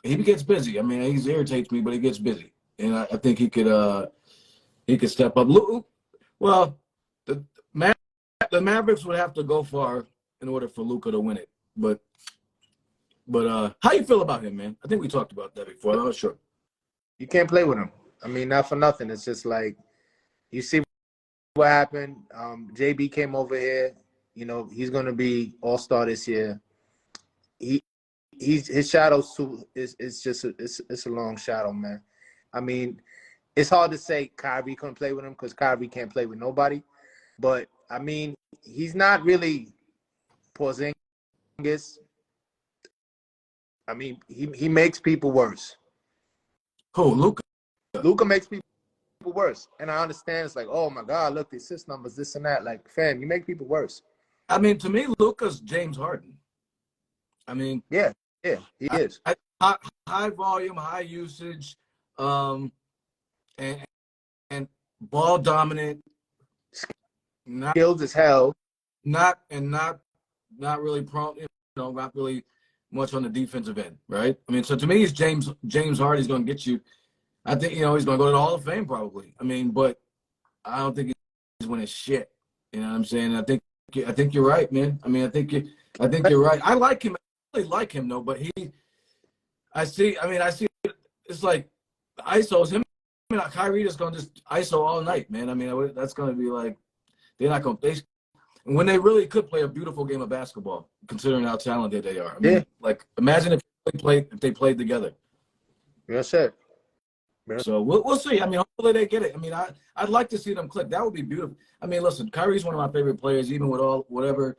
Speaker 1: He gets busy. I mean, he irritates me, but he gets busy, and I think he could step up. Well, the Mavericks would have to go far in order for Luka to win it, but how you feel about him, man? I think we talked about that before. I'm not sure.
Speaker 2: You can't play with him. I mean, not for nothing. It's just like you see what happened. JB came over here. He's going to be all-star this year. His shadows too is just it's a long shadow, man. I mean, it's hard to say Kyrie couldn't play with him because Kyrie can't play with nobody. But I mean, he's not really Porzingis. I mean, he makes people worse.
Speaker 1: Who, Luka?
Speaker 2: Luka makes people worse. And I understand it's like, oh, my God, look, the assist numbers, this and that. Like, fam, you make people worse.
Speaker 1: I mean, to me, Luka's James Harden. I mean.
Speaker 2: Yeah, he is.
Speaker 1: High volume, high usage, and ball dominant.
Speaker 2: Skilled as hell.
Speaker 1: Not really prone, not really much on the defensive end, right? I mean, so to me, he's James Harden. He's going to get you. I think he's going to go to the Hall of Fame probably. I mean, but I don't think he's winning shit. You know what I'm saying? I think you're right, man. I mean, I think you're right. I like him. I really like him though, but I see it's like ISO's him. I mean, Kyrie is going to just ISO all night, man. I mean, that's going to be like they're not going to. When they really could play a beautiful game of basketball, considering how talented they are. I mean, like imagine if they played together.
Speaker 2: Yes, sir.
Speaker 1: So we'll see. I mean, hopefully they get it. I mean, I'd like to see them click. That would be beautiful. I mean, listen, Kyrie's one of my favorite players, even with all whatever.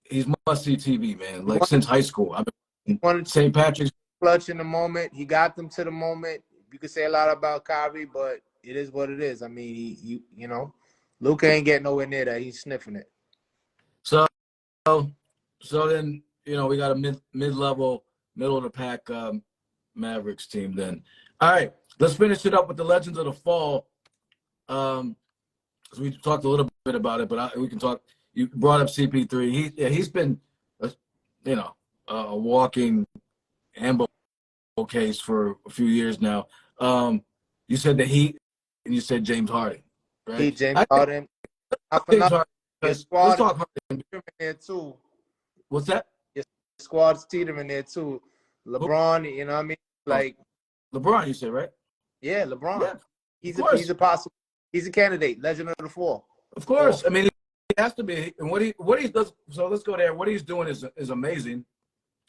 Speaker 1: He's must-see TV, man. Like since high school. I've been St. Patrick's
Speaker 2: clutch in the moment. He got them to the moment. You could say a lot about Kyrie, but it is what it is. I mean, Luka ain't getting nowhere near that. He's sniffing it.
Speaker 1: So then we got a mid-level, middle of the pack Mavericks team. Then All right, let's finish it up with the Legends of the Fall. So we talked a little bit about it, but we can talk. You brought up CP3. He's been, a walking ammo case for a few years now. You said the Heat, and you said James Harden, right?
Speaker 2: Heat, James Harden.
Speaker 1: James Harden.
Speaker 2: Your
Speaker 1: Let's
Speaker 2: squad
Speaker 1: talk Harden.
Speaker 2: in there too.
Speaker 1: What's that?
Speaker 2: Your squad's teetering in there too. LeBron, you know what I mean? Like
Speaker 1: LeBron, you said, right?
Speaker 2: Yeah, LeBron.
Speaker 1: Yeah,
Speaker 2: He's a candidate. Legend of the Fall.
Speaker 1: Of course. I mean, he has to be. And what he does. So let's go there. What he's doing is amazing.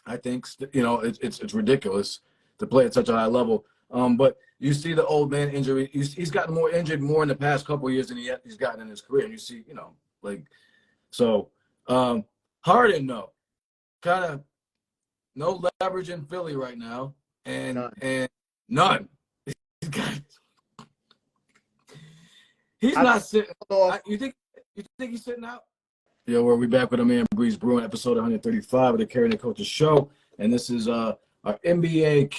Speaker 1: I think it's ridiculous to play at such a high level. But you see the old man injury. He's gotten more injured more in the past couple of years than he's gotten in his career. And you see, Harden, no, kind of no leverage in Philly right now, and none. He's not sitting. You think he's sitting out? Yo, we're back with our man Brewin, episode 135 of the Carrying the Coaches show, and this is our NBA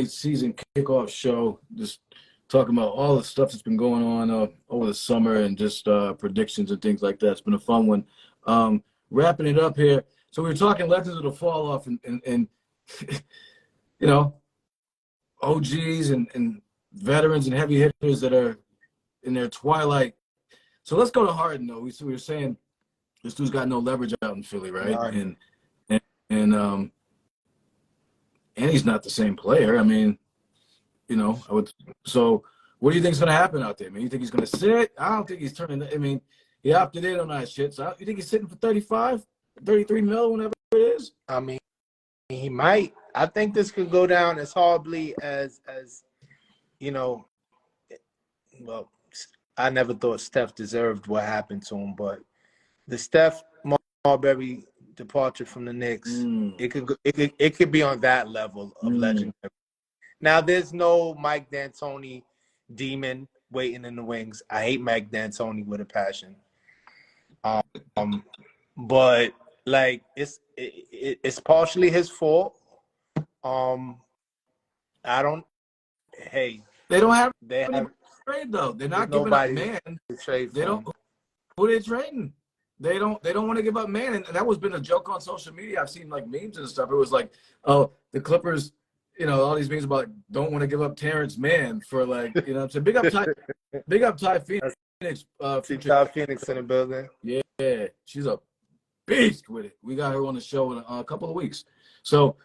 Speaker 1: season kickoff show. Just talking about all the stuff that's been going on over the summer and just predictions and things like that. It's been a fun one. Wrapping it up here. So we were talking Legends of the Fall off and OGs and veterans and heavy hitters that are in their twilight. So let's go to Harden, though. We were saying this dude's got no leverage out in Philly, right? And he's not the same player. I mean, so what do you think's going to happen out there, man? You think he's going to sit? I don't think he's turning. I mean, he opted in on that shit. So you think he's sitting for 35, 33 mil, whenever it is?
Speaker 2: I mean, he might. I think this could go down as horribly as well, I never thought Steph deserved what happened to him, but the Steph Marbury departure from the Knicks, it could be on that level of legendary. Now, there's no Mike D'Antoni demon waiting in the wings. I hate Mike D'Antoni with a passion. But like it's partially his fault.
Speaker 1: They don't have trade though. They're not giving up man. They don't. Who they trading? They don't want to give up man, and that was been a joke on social media. I've seen like memes and stuff. It was like, oh, the Clippers, all these memes about don't want to give up Terrence Mann for like, what I'm saying, big up Ty Phoenix.
Speaker 2: Ty Phoenix in the building.
Speaker 1: Yeah, she's a beast with it. We got her on the show in a couple of weeks. So,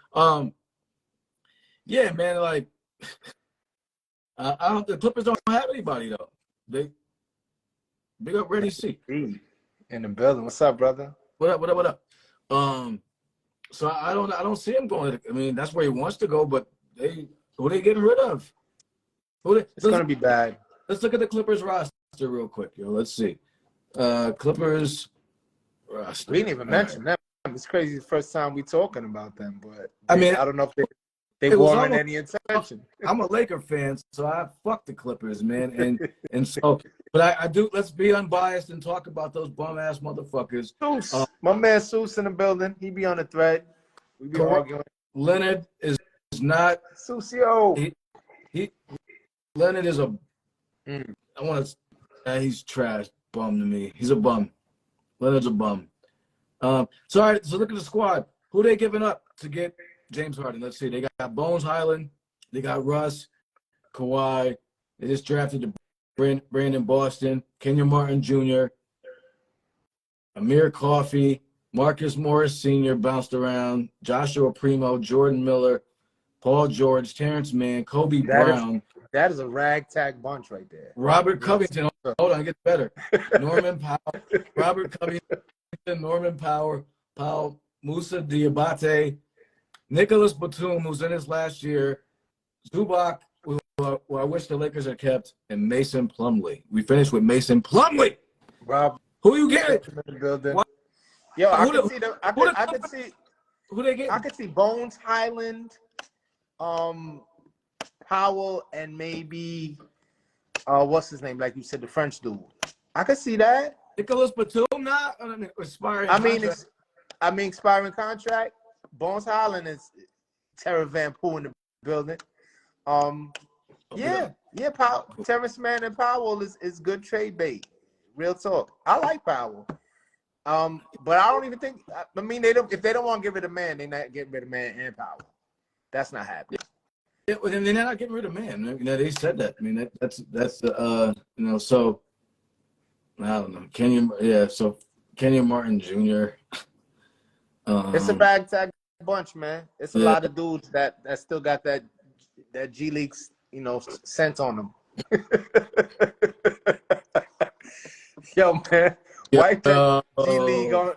Speaker 1: yeah, man, like. The Clippers don't have anybody though. They big up Ready C
Speaker 2: in the building. What's up, brother?
Speaker 1: What up? So I don't see him going. I mean, that's where he wants to go, but who they getting rid of?
Speaker 2: It's gonna be bad.
Speaker 1: Let's look at the Clippers roster real quick, yo. Let's see. Clippers roster.
Speaker 2: We didn't even mention them. It's crazy. The first time we talking about them, but
Speaker 1: I don't
Speaker 2: know if they warrant any attention.
Speaker 1: I'm a Laker fan, so I fuck the Clippers, man. And so, but I do. Let's be unbiased and talk about those bum ass motherfuckers.
Speaker 2: My man Seuss in the building. He be on the thread. We be arguing.
Speaker 1: Leonard is not.
Speaker 2: Sucio.
Speaker 1: Leonard is a. I want to. He's trash. Bum to me. He's a bum. Leonard's a bum. So all right. So look at the squad. Who they giving up to get James Harden? Let's see. They got Bones Highland. They got Russ, Kawhi. They just drafted Brandon Boston, Kenyon Martin Jr., Amir Coffey, Marcus Morris Sr. bounced around, Joshua Primo, Jordan Miller, Paul George, Terrence Mann, Kobe Brown.
Speaker 2: That is a ragtag bunch right there.
Speaker 1: Robert Covington. Hold on, it gets better. Norman Powell, Robert Covington, Norman Powell, Musa Diabate, Nicholas Batum, who's in his last year, Zubac, who I wish the Lakers had kept, and Mason Plumlee. We finished with Mason Plumlee.
Speaker 2: Rob,
Speaker 1: who you get?
Speaker 2: Yo, I could see them. I could see
Speaker 1: who they get.
Speaker 2: I could see Bones Highland, Powell, and maybe what's his name? Like you said, the French dude. I could see that.
Speaker 1: Nicholas Batum, not expiring.
Speaker 2: Expiring contract. Bones Highland is Tara Van Poole in the building. Yeah, Terrence Mann and Powell is good trade bait. Real talk. I like Powell. But I don't even think. I mean, if they don't want to get rid of Man, they're not getting rid of Man and Powell. That's not happening.
Speaker 1: Yeah, well, then they're not getting rid of Man. You know, they said that. I mean, that's the you know. So I don't know. So Kenyon Martin Jr.
Speaker 2: It's a ragtag bunch, man. It's a lot of dudes that still got that G League, you know, scent on them. Yo, man, wipe that G League on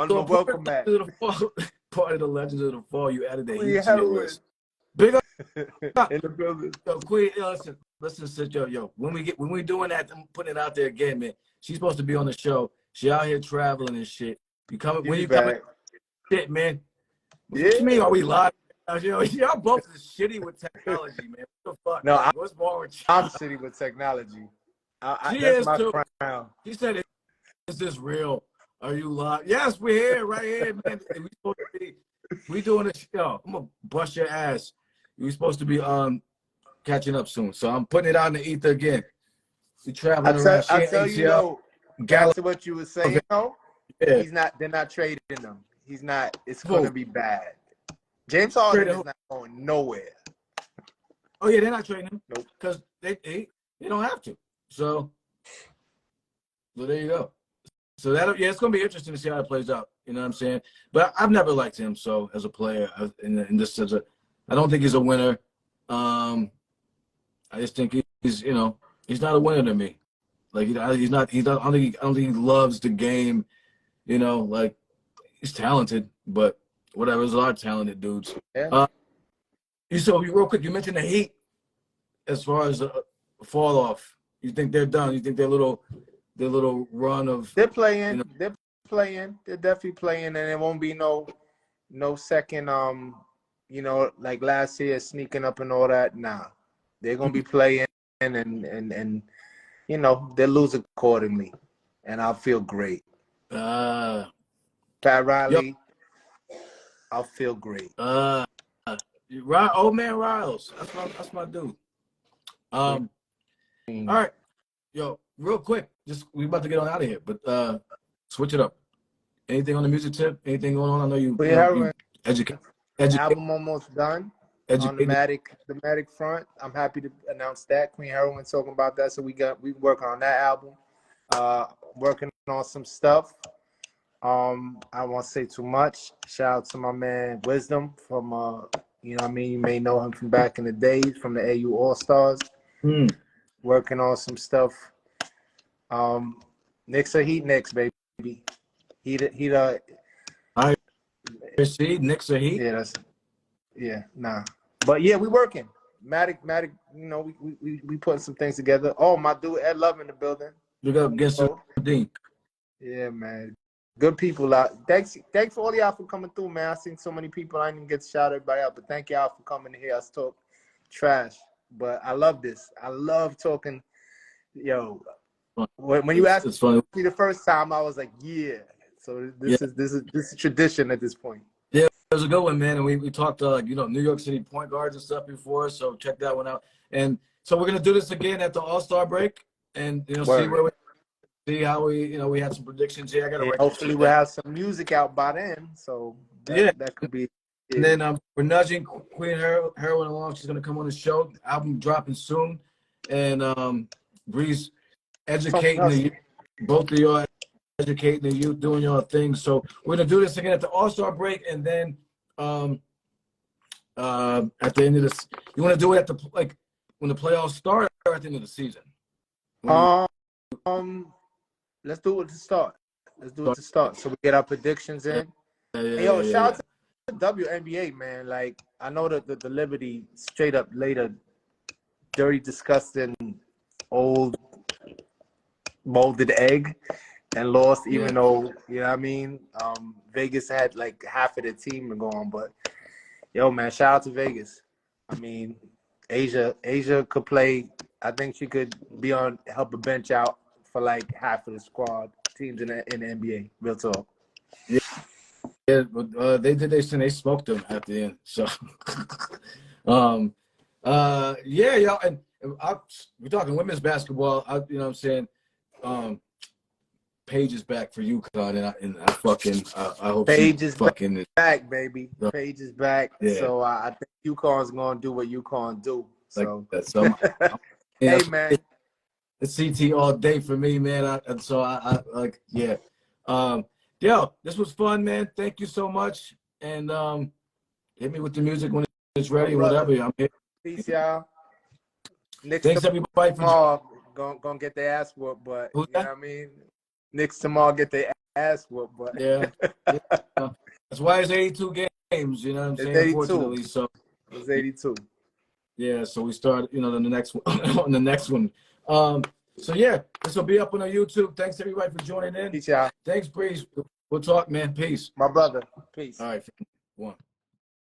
Speaker 2: the welcome mat.
Speaker 1: Part of the Legends of the Fall, you added the
Speaker 2: Queen
Speaker 1: Heat to your list. Big up
Speaker 2: in the building.
Speaker 1: Yo, Queen, listen, when we doing that, I'm putting it out there again, man. She's supposed to be on the show. She out here traveling and shit. Coming, shit, man. What you mean? Are we live? Y'all both is shitty with technology, man. What the fuck?
Speaker 2: No,
Speaker 1: what's wrong with you?
Speaker 2: I'm shitty with technology.
Speaker 1: She
Speaker 2: that's
Speaker 1: is
Speaker 2: my
Speaker 1: too.
Speaker 2: crown.
Speaker 1: She said, "Is this real? Are you live?" Yes, we're here, right here, man. We doing a show. I'm gonna bust your ass. We supposed to be catching up soon, so I'm putting it out in the ether again. We traveling around.
Speaker 2: I tell you though, back to what you were saying, though.
Speaker 1: Yeah.
Speaker 2: They're not trading him. He's not. It's going to be bad. James Harden is not going nowhere.
Speaker 1: Oh yeah, they're not trading him.
Speaker 2: Nope.
Speaker 1: Because they don't have to. So there you go. So it's going to be interesting to see how it plays out. You know what I'm saying? But I've never liked him. So as a player, in this sense, I don't think he's a winner. I just think he's not a winner to me. Like he's not. I don't think he loves the game. You know, like he's talented, but whatever. There's a lot of talented dudes.
Speaker 2: Yeah.
Speaker 1: Real quick, you mentioned the Heat as far as fall off. You think they're done? You think their little run of
Speaker 2: they're playing? You know, they're playing. They're definitely playing, and it won't be no second. Like last year, sneaking up and all that. Nah, they're gonna be playing, and you know they'll lose accordingly, and I'll feel great. Pat Riley, I'll feel great.
Speaker 1: Old man Riles, that's my dude. All right, yo, real quick, we about to get on out of here, but switch it up. Anything on the music tip? Anything going on? I know you educate.
Speaker 2: Album almost done on the Matic front. I'm happy to announce that Queen Heroin talking about that. So we working on that album. Working on some stuff. I won't say too much. Shout out to my man Wisdom from you know what I mean, you may know him from back in the days from the AU All Stars. Working on some stuff. Knicks are Heat next, baby.
Speaker 1: I see Knicks are Heat.
Speaker 2: Nah. But yeah, we working. Matic, you know, we putting some things together. Oh, my dude Ed Love in the building.
Speaker 1: Look up against Dean.
Speaker 2: Yeah, man. Good people out. Thanks for all y'all for coming through, man. I seen so many people. I didn't even get to shout everybody out, but thank y'all for coming to hear us talk trash. But I love this. I love talking. Yo, when you asked me the first time, I was like, yeah. So this is tradition at this point.
Speaker 1: Yeah, it was a good one, man. And we talked New York City point guards and stuff before, so check that one out. And so we're gonna do this again at the All-Star break, and see how we had some predictions here. I gotta
Speaker 2: hopefully we'll have some music out by then. So that could be.
Speaker 1: And then we're nudging Queen Heroin along. She's gonna come on the show. Album dropping soon, and Breeze educating the youth. Both of y'all educating the youth, doing your thing. So we're gonna do this again at the All-Star break, and then at the end of this, you want to do it at when the playoffs start or at the end of the season?
Speaker 2: Let's do it to start. So we get our predictions in. Shout out to the WNBA, man. Like, I know that the Liberty straight up laid a dirty, disgusting, old, molded egg and lost, even though, you know what I mean? Vegas had like half of the team gone, but yo, man, shout out to Vegas. I mean, Asia could play. I think she could help a bench out for like half of the squad teams in the NBA. Real talk.
Speaker 1: Yeah. Yeah, but they did this and they smoked them at the end. So, yeah, y'all, and we're talking women's basketball. You know what I'm saying? Paige is back for UConn, and I fucking I hope
Speaker 2: Paige
Speaker 1: she
Speaker 2: is
Speaker 1: fucking
Speaker 2: back, baby. Paige is back.
Speaker 1: yeah.
Speaker 2: So I think UConn's gonna do what UConn do. So
Speaker 1: Like that. So
Speaker 2: hey man.
Speaker 1: it's CT all day for me, man. And so I like, yeah. Yo, this was fun, man. Thank you so much. And hit me with the music when it's ready or whatever. I'm here.
Speaker 2: Peace, y'all.
Speaker 1: Thanks everybody for
Speaker 2: gonna get their ass whooped, but
Speaker 1: Who's
Speaker 2: you
Speaker 1: that?
Speaker 2: know what I mean? Knicks tomorrow get their ass whooped, but
Speaker 1: yeah. That's why it's 82 games, you know what I'm saying?
Speaker 2: 82.
Speaker 1: Unfortunately. So
Speaker 2: it's 82.
Speaker 1: yeah, so we start, you know, on the next one on the next one. So yeah, this will be up on our YouTube. Thanks everybody for joining in.
Speaker 2: Peace, y'all.
Speaker 1: Thanks, Breeze. We'll talk, man. Peace.
Speaker 2: My brother. Peace.
Speaker 1: All right, one.